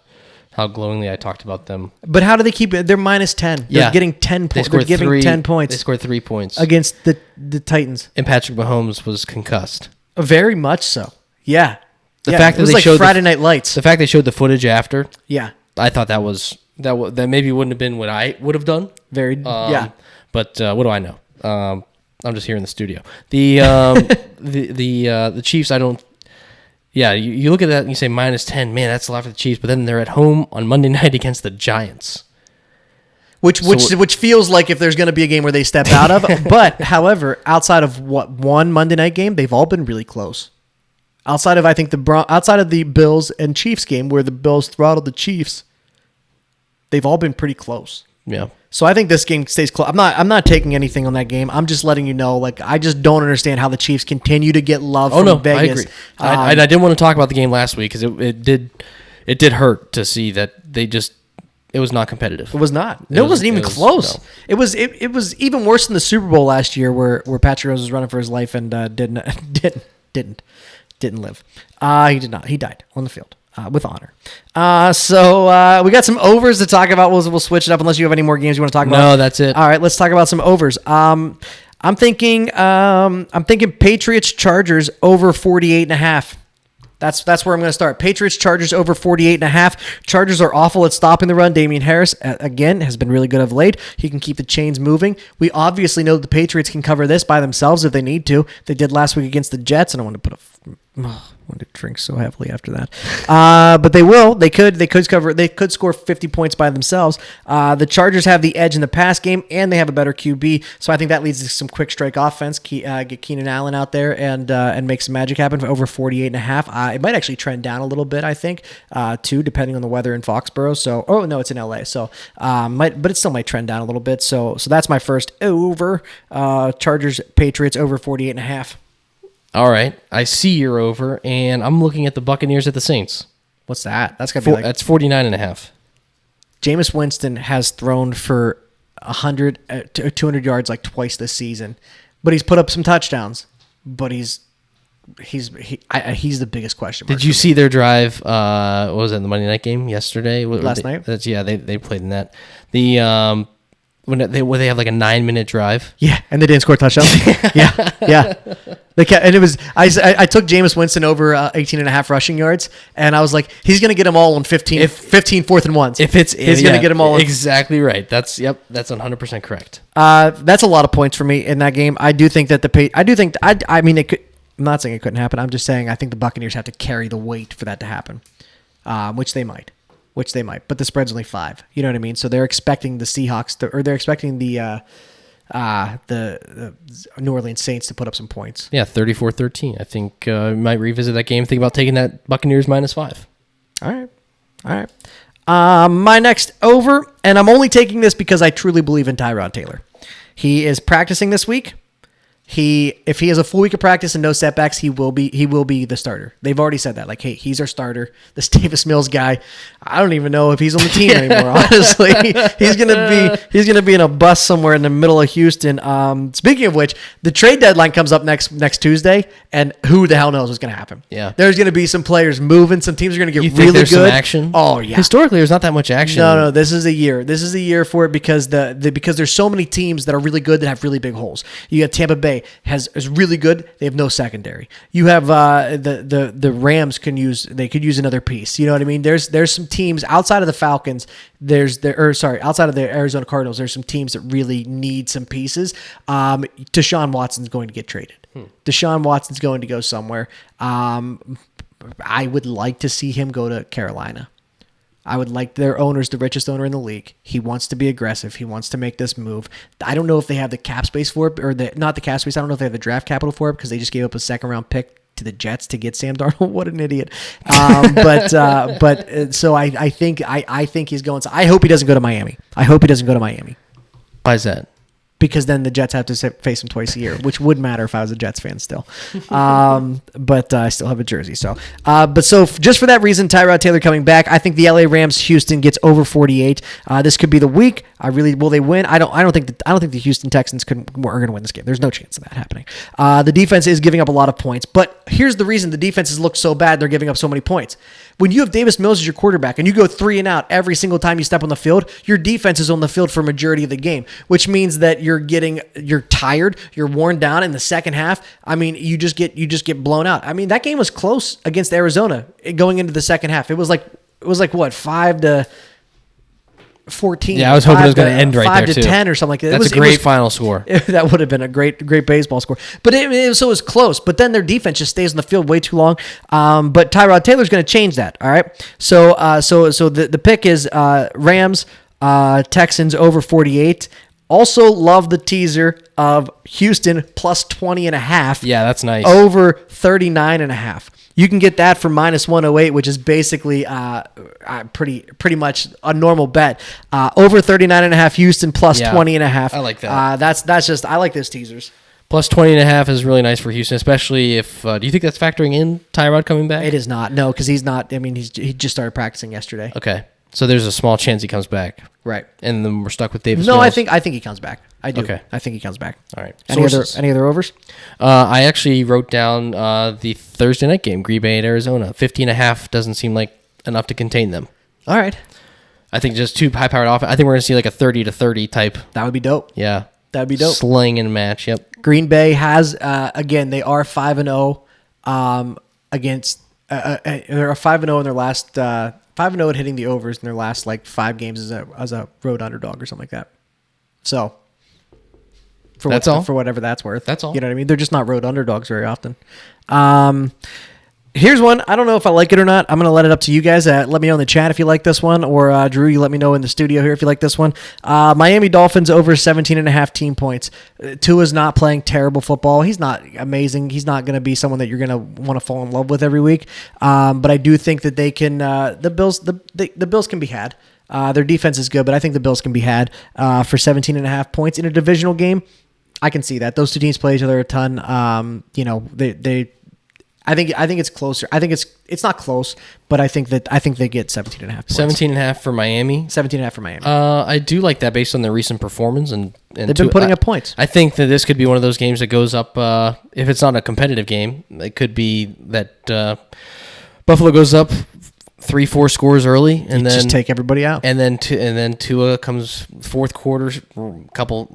glowingly I talked about them. But how do they keep it? They're minus 10. They're getting 10 points. They're giving 10 points. They scored 3 points against the Titans. And Patrick Mahomes was concussed. Very much so. Yeah. The fact that it was they like showed Friday Night Lights. The fact they showed the footage after. Yeah. I thought that maybe wouldn't have been what I would have done. But what do I know? I'm just here in the studio. The Chiefs, I don't. Yeah, you look at that and you say minus 10. Man, that's a lot for the Chiefs. But then they're at home on Monday night against the Giants, which feels like if there's going to be a game where they step out of. But however, outside of one Monday night game, they've all been really close. Outside of the Bills and Chiefs game where the Bills throttled the Chiefs, they've all been pretty close. Yeah. So I think this game stays close. I'm not taking anything on that game. I'm just letting you know. Like I just don't understand how the Chiefs continue to get love from Vegas. I agree. I didn't want to talk about the game last week because it did hurt to see that it was not competitive. It was not. It wasn't even close. No. It was even worse than the Super Bowl last year where Patrick Rose was running for his life and didn't live. He did not. He died on the field. With honor. So we got some overs to talk about. We'll switch it up unless you have any more games you want to talk about. No, that's it. All right, let's talk about some overs. I'm thinking Patriots Chargers over 48.5. That's where I'm going to start. Patriots Chargers over 48.5. Chargers are awful at stopping the run. Damian Harris again has been really good of late. He can keep the chains moving. We obviously know that the Patriots can cover this by themselves if they need to. They did last week against the Jets, and I want to drink so heavily after that. But they will. They could cover. They could score 50 points by themselves. The Chargers have the edge in the pass game, and they have a better QB. So I think that leads to some quick strike offense. Get Keenan Allen out there and make some magic happen for over 48.5. It might actually trend down a little bit, I think, too, depending on the weather in Foxborough. So, no, it's in LA. So, but it still might trend down a little bit. So that's my first over. Chargers Patriots over 48.5. All right, I see you're over, and I'm looking at the Buccaneers at the Saints. What's that? That's got to be that's 49.5. Jameis Winston has thrown for 200 yards like twice this season, but he's put up some touchdowns. But he's the biggest question mark. Did you see their drive? What was it, the Monday night game yesterday? Last night? They played in that. When they have like a 9-minute drive. Yeah, and they didn't score a touchdown. yeah. And it was I took Jameis Winston over 18.5 rushing yards, and I was like, he's going to get them all on 15 fourth and ones. He's going to get them all. Exactly right. That's 100% correct. That's a lot of points for me in that game. I do think that I'm not saying it couldn't happen. I'm just saying I think the Buccaneers have to carry the weight for that to happen, which they might. But the spread's only 5. You know what I mean? So they're expecting the Seahawks, or they're expecting the New Orleans Saints to put up some points. Yeah, 34-13. I think we might revisit that game. Think about taking that Buccaneers -5. All right. My next over, and I'm only taking this because I truly believe in Tyron Taylor. He is practicing this week. If he has a full week of practice and no setbacks, he will be the starter. They've already said that. Like, hey, he's our starter. This Davis Mills guy, I don't even know if he's on the team anymore. Honestly, he's gonna be in a bus somewhere in the middle of Houston. Speaking of which, the trade deadline comes up next Tuesday, and who the hell knows what's gonna happen? Yeah, there's gonna be some players moving. Some teams are gonna get you think really there's good. Some action. Oh yeah. Historically, there's not that much action. No. This is a year. This is a year for it because because there's so many teams that are really good that have really big holes. You got Tampa Bay is really good. They have no secondary. You have the Rams could use another piece. You know what I mean? There's some teams outside of the Falcons. Outside of the Arizona Cardinals, there's some teams that really need some pieces. Desean Watson's going to get traded. Desean Watson's going to go somewhere. I would like to see him go to Carolina. I would like their owner's the richest owner in the league. He wants to be aggressive. He wants to make this move. I don't know if they have the cap space for it, or not the cap space. I don't know if they have the draft capital for it because they just gave up a second-round pick to the Jets to get Sam Darnold. What an idiot! So I think he's going. I hope he doesn't go to Miami. Why is that? Because then the Jets have to face him twice a year, which would matter if I was a Jets fan still. But I still have a jersey. So just for that reason, Tyrod Taylor coming back. I think the LA Rams Houston gets over 48. This could be the week. Will they win? I don't think the Houston Texans are going to win this game. There's no chance of that happening. The defense is giving up a lot of points, but here's the reason the defenses look so bad. They're giving up so many points. When you have Davis Mills as your quarterback and you go 3 and out every single time you step on the field, your defense is on the field for a majority of the game, which means that you're tired, you're worn down in the second half. I mean, you just get blown out. I mean, that game was close against Arizona going into the second half. It was like what, 5-14. Yeah, I was hoping it was going to end right there too. 5-10 or something like that. That's a great final score. That would have been a great baseball score. But it was close. But then their defense just stays on the field way too long. But Tyrod Taylor's going to change that. All right. So the pick is Rams, Texans over 48. Also love the teaser of Houston plus 20.5. Yeah, that's nice. Over 39.5. You can get that for -108, which is basically pretty much a normal bet. Over 39.5 Houston plus 20.5. I like that. That's just, I like those teasers. Plus 20.5 is really nice for Houston, especially if. Do you think that's factoring in Tyrod coming back? It is not. No, because he's not. I mean, he just started practicing yesterday. Okay, so there's a small chance he comes back. Right. And then we're stuck with Davis No, Mills. I think he comes back. I do. Okay. I think he comes back. All right. Any other overs? I actually wrote down the Thursday night game, Green Bay at Arizona. 50.5 doesn't seem like enough to contain them. All right. I think just too high-powered offense. I think we're going to see like a 30-30 type. That would be dope. Yeah. That would be dope. Sling and match, yep. Green Bay has, again, they are 5-0 against, they're 5-0 in their last, 5-0 at hitting the overs in their last like 5 games as a road underdog or something like that. So, for whatever that's worth. That's all. You know what I mean? They're just not road underdogs very often. Here's one. I don't know if I like it or not. I'm going to let it up to you guys. Let me know in the chat if you like this one. Or, Drew, you let me know in the studio here if you like this one. Miami Dolphins over 17.5 team points. Tua's not playing terrible football. He's not amazing. He's not going to be someone that you're going to want to fall in love with every week. But I do think that they can. The Bills can be had. Their defense is good, but I think the Bills can be had for 17.5 points in a divisional game. I can see that. Those two teams play each other a ton. I think it's closer. I think it's not close, but I think they get 17.5 points. 17.5 for Miami. 17.5 for Miami. I do like that based on their recent performance and they've been putting up points. I think that this could be one of those games that goes up. If it's not a competitive game, it could be that Buffalo goes up 3-4 scores early, and then just take everybody out, and then Tua comes fourth quarter, couple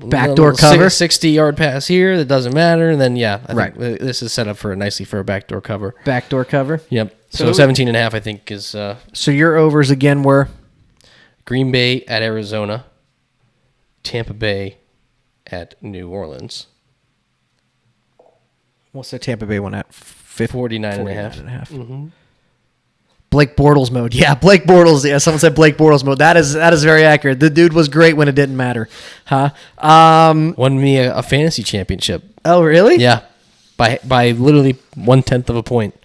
backdoor cover, 60-yard pass here that doesn't matter, and then I think this is set up nicely for a backdoor cover. Backdoor cover. Yep. So 17.5, I think is. So your overs again were Green Bay at Arizona, Tampa Bay at New Orleans. What's their Tampa Bay one at? 49 and a half. Mm-hmm. Blake Bortles mode. Yeah, Blake Bortles. Yeah, someone said Blake Bortles mode. That is very accurate. The dude was great when it didn't matter. Huh? Won me a fantasy championship. Oh, really? Yeah. By literally 1/10 of a point.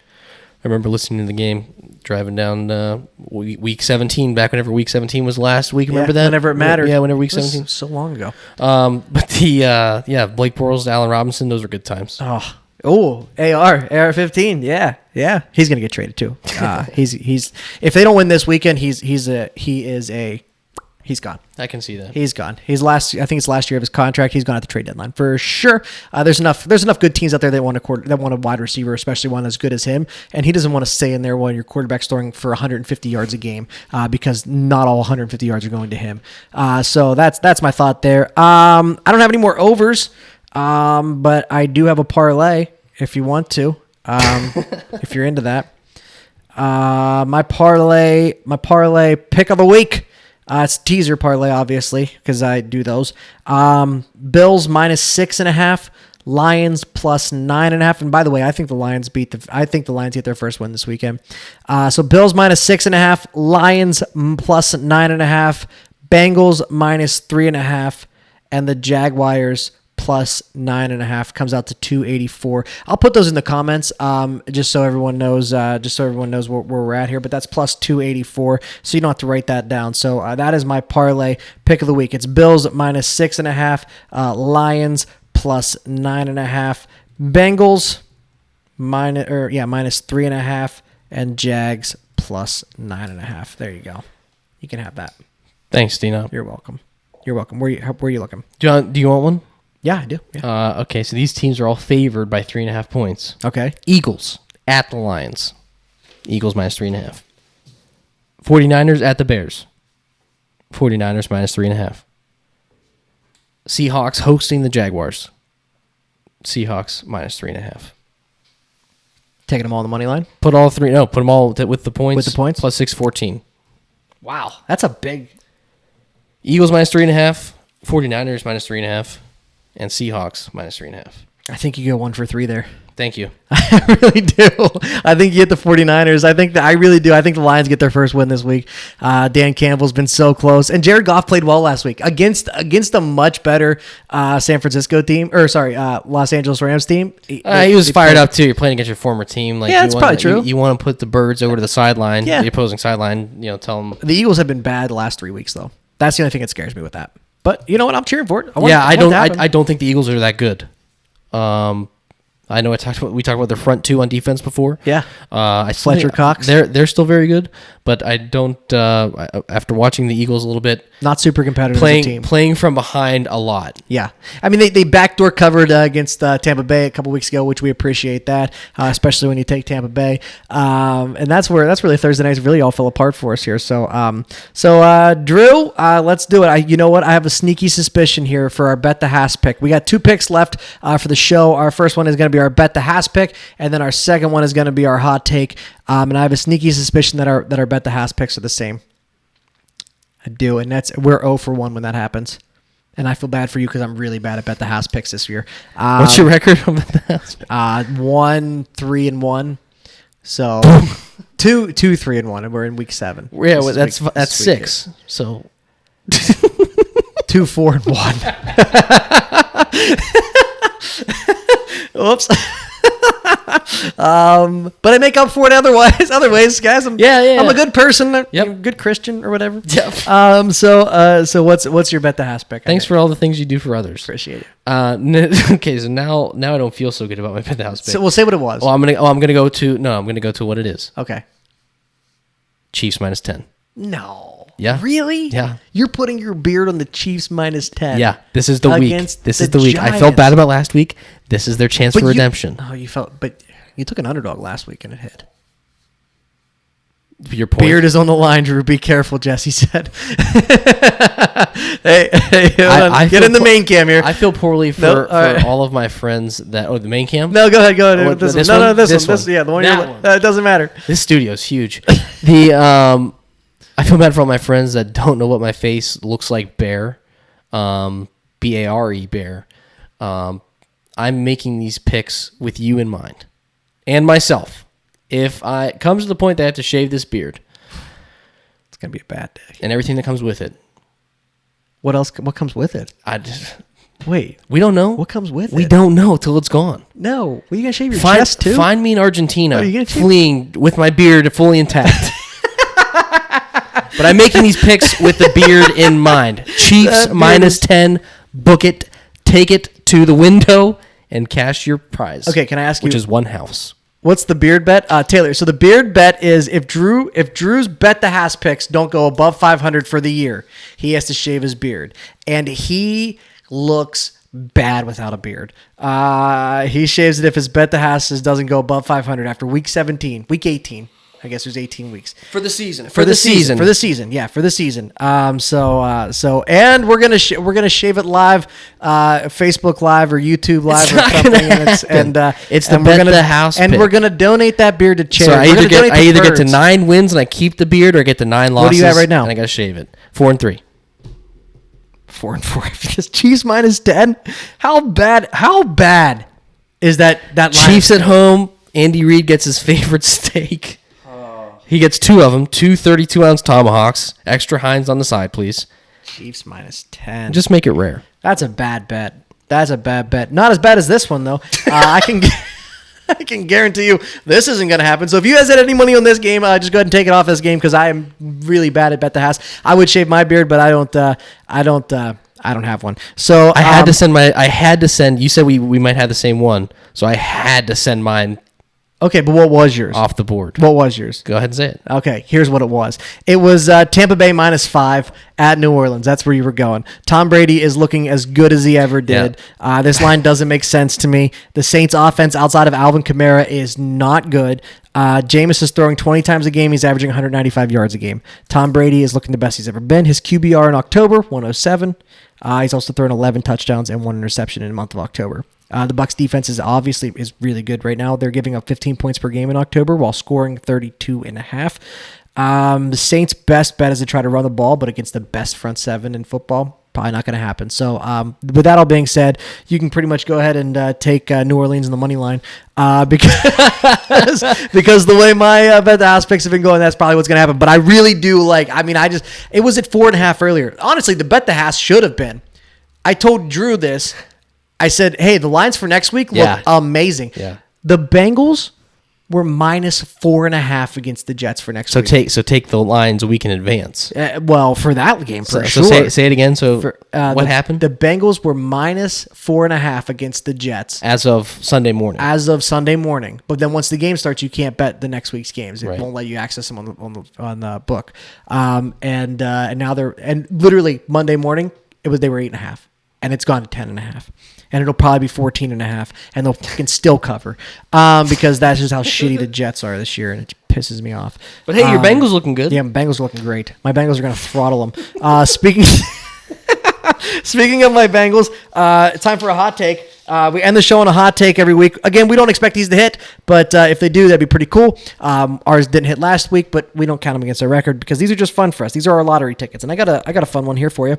I remember listening to the game, driving down week 17, back whenever week 17 was last week. Remember that? Whenever it mattered. Yeah, whenever week 17. So long ago. But Blake Bortles, Allen Robinson, those were good times. Oh, AR-15. Yeah. He's gonna get traded too. He's if they don't win this weekend, he's gone. I can see that. He's gone. I think it's last year of his contract. He's gone at the trade deadline for sure. There's enough good teams out there that want a wide receiver, especially one as good as him. And he doesn't want to stay in there while your quarterback's throwing for 150 yards a game, because not all 150 yards are going to him. So that's my thought there. I don't have any more overs, but I do have a parlay if you want to, if you're into that. My parlay pick of the week. It's a teaser parlay, obviously, because I do those. Bills -6.5, Lions +9.5. And by the way, I think the Lions get their first win this weekend. So Bills -6.5, Lions +9.5, Bengals -3.5, and the Jaguars +9.5 comes out to 284. I'll put those in the comments, just so everyone knows. Where we're at here. But that's +284, so you don't have to write that down. So that is my parlay pick of the week. It's Bills -6.5, Lions +9.5, Bengals -3.5, and Jags +9.5. There you go. You can have that. Thanks, Dino. You're welcome. Where you looking? John, do you want one? Yeah, I do. Yeah. Okay, so these teams are all favored by 3.5 points. Okay. Eagles at the Lions. Eagles -3.5. 49ers at the Bears. 49ers -3.5. Seahawks hosting the Jaguars. Seahawks -3.5. Taking them all on the money line? Put all three. No, put them all with the points. With the points? +614. Wow, that's a big. Eagles -3.5. 49ers -3.5. And Seahawks -3.5. I think you go 1 for 3 there. Thank you. I really do. I think you get the 49ers. I really do. I think the Lions get their first win this week. Dan Campbell's been so close. And Jared Goff played well last week against a much better San Francisco team. Los Angeles Rams team. He was fired up, too. You're playing against your former team. Yeah, that's probably true. You want to put the birds over to the sideline, the opposing sideline, tell them. The Eagles have been bad the last 3 weeks, though. That's the only thing that scares me with that. But you know what? I'm cheering for it. I don't think the Eagles are that good. I know we talked about their front two on defense before. Yeah. Fletcher Cox. They're still very good, but I don't. After watching the Eagles a little bit, not super competitive as a team. Playing from behind a lot. Yeah, I mean they backdoor covered against Tampa Bay a couple weeks ago, which we appreciate that, especially when you take Tampa Bay. And that's really Thursday nights really all fell apart for us here. So Drew, let's do it. You know what? I have a sneaky suspicion here for our Bet the Hass pick. We got 2 picks left for the show. Our first one is going to be our Bet the Hass pick, and then our second one is going to be our hot take. And I have a sneaky suspicion that our Bet the Hass picks are the same. I do, and we're 0 for 1 when that happens. And I feel bad for you because I'm really bad at Bet the Hass picks this year. What's your record on Bet the Hass? 1-3-1. So 2-3-1, and we're in week 7. Yeah, well, that's 6. So 2-4-1. Whoops. But I make up for it other ways, guys. I'm a good person. I'm a good Christian or whatever. Yep. So what's your Bet the Hass pick? Thanks for all the things you do for others. Appreciate it. Okay, so now I don't feel so good about my Bet the Hass pick. So we'll say what it was. Well, I'm gonna go to what it is. Okay. Chiefs -10. No. Yeah. Really? Yeah. You're putting your beard on the Chiefs -10. Yeah. This is the week. This is the week. Giants. I felt bad about last week. This is their chance for redemption. But you took an underdog last week and it hit. Your point. Beard is on the line, Drew. Be careful, Jesse said. hey, get in the main cam here. I feel poorly for all of my friends that. Oh, the main cam? No, go ahead. This one? This one. Yeah, the one. It doesn't matter. This studio is huge. I feel bad for all my friends that don't know what my face looks like. Bear, Bare, bear. I'm making these picks with you in mind and myself. If it comes to the point that I have to shave this beard, it's gonna be a bad day. And everything that comes with it. What else? What comes with it? Wait, we don't know. What comes with it? We don't know till it's gone. No, well, you gonna shave your chest too? Find me in Argentina, fleeing with my beard fully intact. But I'm making these picks with the beard in mind. Chiefs -10. Book it. Take it to the window and cash your prize. Okay, can I ask you? Which is one house. What's the beard bet? Taylor, so the beard bet is if Drew's bet the Haas picks don't go above 500 for the year, he has to shave his beard. And he looks bad without a beard. He shaves it if his bet the Haas doesn't go above 500 after week 17, week 18. I guess there's 18 weeks for the season. For the season. Yeah, for the season. And we're gonna shave it live, Facebook Live or YouTube Live or something. It's the bet the house, and we're gonna donate that beard to charity. So I either get to 9 wins and I keep the beard, or I get to 9 losses. What are you at right now? And I gotta shave it. 4-3. 4-4. Chiefs -10. How bad is that line? Chiefs at home. Andy Reid gets his favorite steak. He gets 2 of them, 2 32-ounce tomahawks, extra Heinz on the side, please. Chiefs -10. Just make it rare. That's a bad bet. Not as bad as this one though. I can guarantee you this isn't going to happen. So if you guys had any money on this game, just go ahead and take it off this game because I am really bad at bet the house. I would shave my beard, but I don't have one. So I had to send. You said we might have the same one, so I had to send mine. Okay, but what was yours? Off the board. What was yours? Go ahead and say it. Okay, here's what it was. It was Tampa Bay -5 at New Orleans. That's where you were going. Tom Brady is looking as good as he ever did. Yeah. This line doesn't make sense to me. The Saints offense outside of Alvin Kamara is not good. Jameis is throwing 20 times a game. He's averaging 195 yards a game. Tom Brady is looking the best he's ever been. His QBR in October, 107. He's also thrown 11 touchdowns and 1 interception in the month of October. The Bucs defense is really good right now. They're giving up 15 points per game in October while scoring 32.5. The Saints' best bet is to try to run the ball, but against the best front seven in football, probably not going to happen. So with that all being said, you can pretty much go ahead and take New Orleans in the money line because the way my bet the house picks have been going, that's probably what's going to happen. But I really do it was at 4.5 earlier. Honestly, the bet the house should have been. I told Drew this. I said, hey, the lines for next week look amazing. Yeah. The Bengals were -4.5 against the Jets for next week. So take the lines a week in advance. For that game, for sure. So say it again. So what happened? The Bengals were -4.5 against the Jets. As of Sunday morning. But then once the game starts, you can't bet the next week's games. It won't let you access them on the book. And now literally Monday morning, they were 8.5. And it's gone to 10.5. And it'll probably be 14.5, and they'll fucking still cover because that's just how shitty the Jets are this year, and it pisses me off. But hey, your Bengals looking good. Yeah, my Bengals are looking great. My Bengals are going to throttle them. Speaking of my Bengals, it's time for a hot take. We end the show on a hot take every week. Again, we don't expect these to hit, but if they do, that'd be pretty cool. Ours didn't hit last week, but we don't count them against our record because these are just fun for us. These are our lottery tickets, and I got a fun one here for you.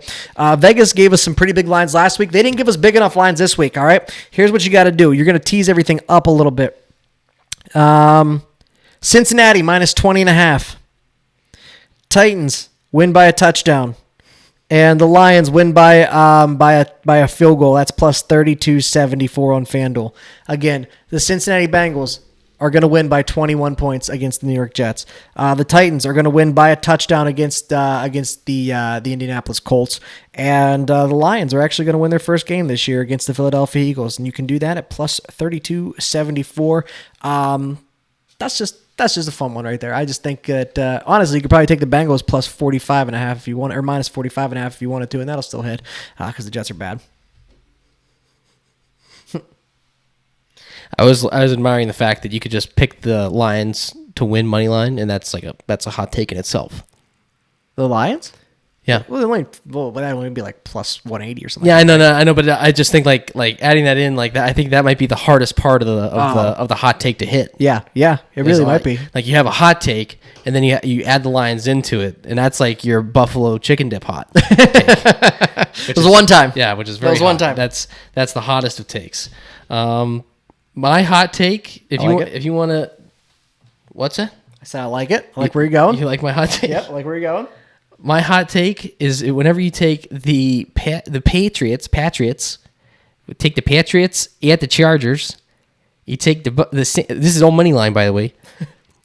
Vegas gave us some pretty big lines last week. They didn't give us big enough lines this week, all right? Here's what you got to do. You're going to tease everything up a little bit. Cincinnati -20.5. Titans win by a touchdown. And the Lions win by a field goal. That's plus 32.74 on FanDuel. Again, the Cincinnati Bengals are going to win by 21 points against the New York Jets. The Titans are going to win by a touchdown against the Indianapolis Colts. And the Lions are actually going to win their first game this year against the Philadelphia Eagles. And you can do that at plus 32.74. That's just a fun one right there. I just think that, honestly, you could probably take the Bengals plus 45.5 if you want, or minus 45.5 if you wanted to, and that'll still hit because the Jets are bad. I was admiring the fact that you could just pick the Lions to win money line, and that's a hot take in itself. The Lions? Yeah. Well, that would be like plus 180 or something. Yeah, I know, but I just think like adding that in like that. I think that might be the hardest part of the hot take to hit. Yeah, it really might be. Like you have a hot take, and then you add the Lions into it, and that's like your buffalo chicken dip hot take. It was one time. Yeah, which is very was one hot. time. That's the hottest of takes. My hot take, if you want to, what's that? I said I like it. I like where you're going. You like my hot take? Yep, I like where you're going. My hot take is whenever you take the Patriots, take the Patriots at the Chargers, you take the this is all money line, by the way.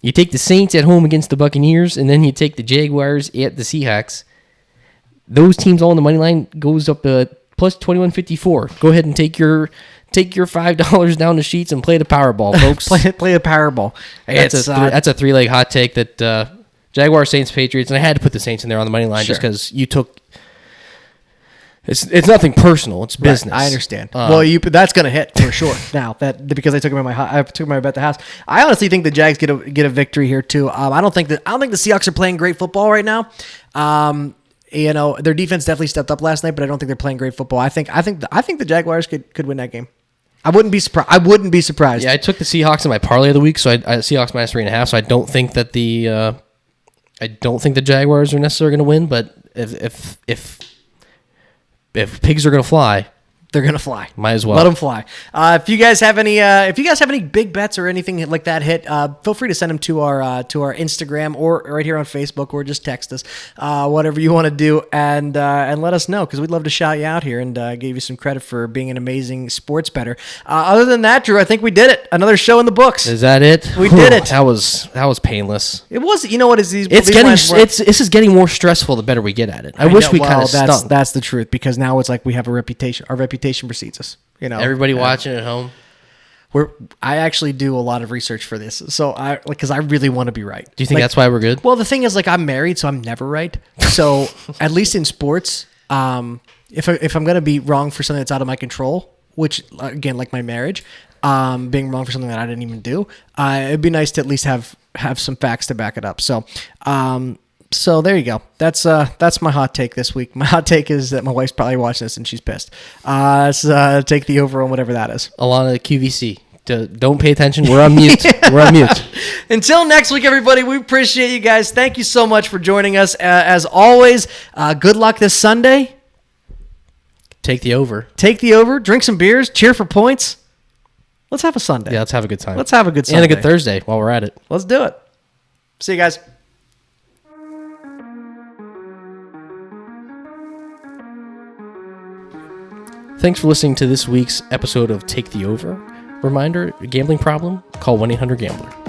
You take the Saints at home against the Buccaneers, and then you take the Jaguars at the Seahawks. Those teams all on the money line goes up plus 2154. Go ahead and take your $5 down the sheets and play the Powerball, folks. play a Powerball. That's a 3-leg hot take that Jaguars, Saints, Patriots, and I had to put the Saints in there on the money line just because you took. It's nothing personal. It's business. Right, I understand. That's going to hit for sure. Now because I took my bet the house. I honestly think the Jags get a victory here too. I don't think the Seahawks are playing great football right now. Their defense definitely stepped up last night, but I don't think they're playing great football. I think the Jaguars could win that game. I wouldn't be surprised. Yeah, I took the Seahawks in my parlay of the week, so I Seahawks minus 3.5. So I don't think that the Jaguars are necessarily going to win, but if pigs are going to fly, they're going to fly. Might as well. Let them fly. If you guys have any big bets or anything like that hit, feel free to send them to our Instagram or right here on Facebook, or just text us, whatever you want to do, and let us know, because we'd love to shout you out here and give you some credit for being an amazing sports bettor. Other than that, Drew, I think we did it. Another show in the books. Is that it? We did it. That was painless. It was. You know what? This is getting more stressful the better we get at it. I wish we kind of stunk. That's the truth, because now it's like we have a reputation. Our reputation precedes us. Everybody watching at home. I actually do a lot of research for this, so because I really want to be right. Do you think that's why we're good? Well, the thing is, I'm married, so I'm never right. So at least in sports, if I'm gonna be wrong for something that's out of my control, which again, like my marriage, being wrong for something that I didn't even do, it'd be nice to at least have some facts to back it up. So there you go. That's my hot take this week. My hot take is that my wife's probably watching this and she's pissed. Take the over on whatever that is. Alana, QVC. Don't pay attention. We're on mute. We're on mute. Until next week, everybody, we appreciate you guys. Thank you so much for joining us. As always, good luck this Sunday. Take the over. Take the over. Drink some beers. Cheer for points. Let's have a Sunday. Yeah, let's have a good time. Let's have a good Sunday. And a good Thursday while we're at it. Let's do it. See you guys. Thanks for listening to this week's episode of Take the Over. Reminder, gambling problem? Call 1-800-GAMBLER.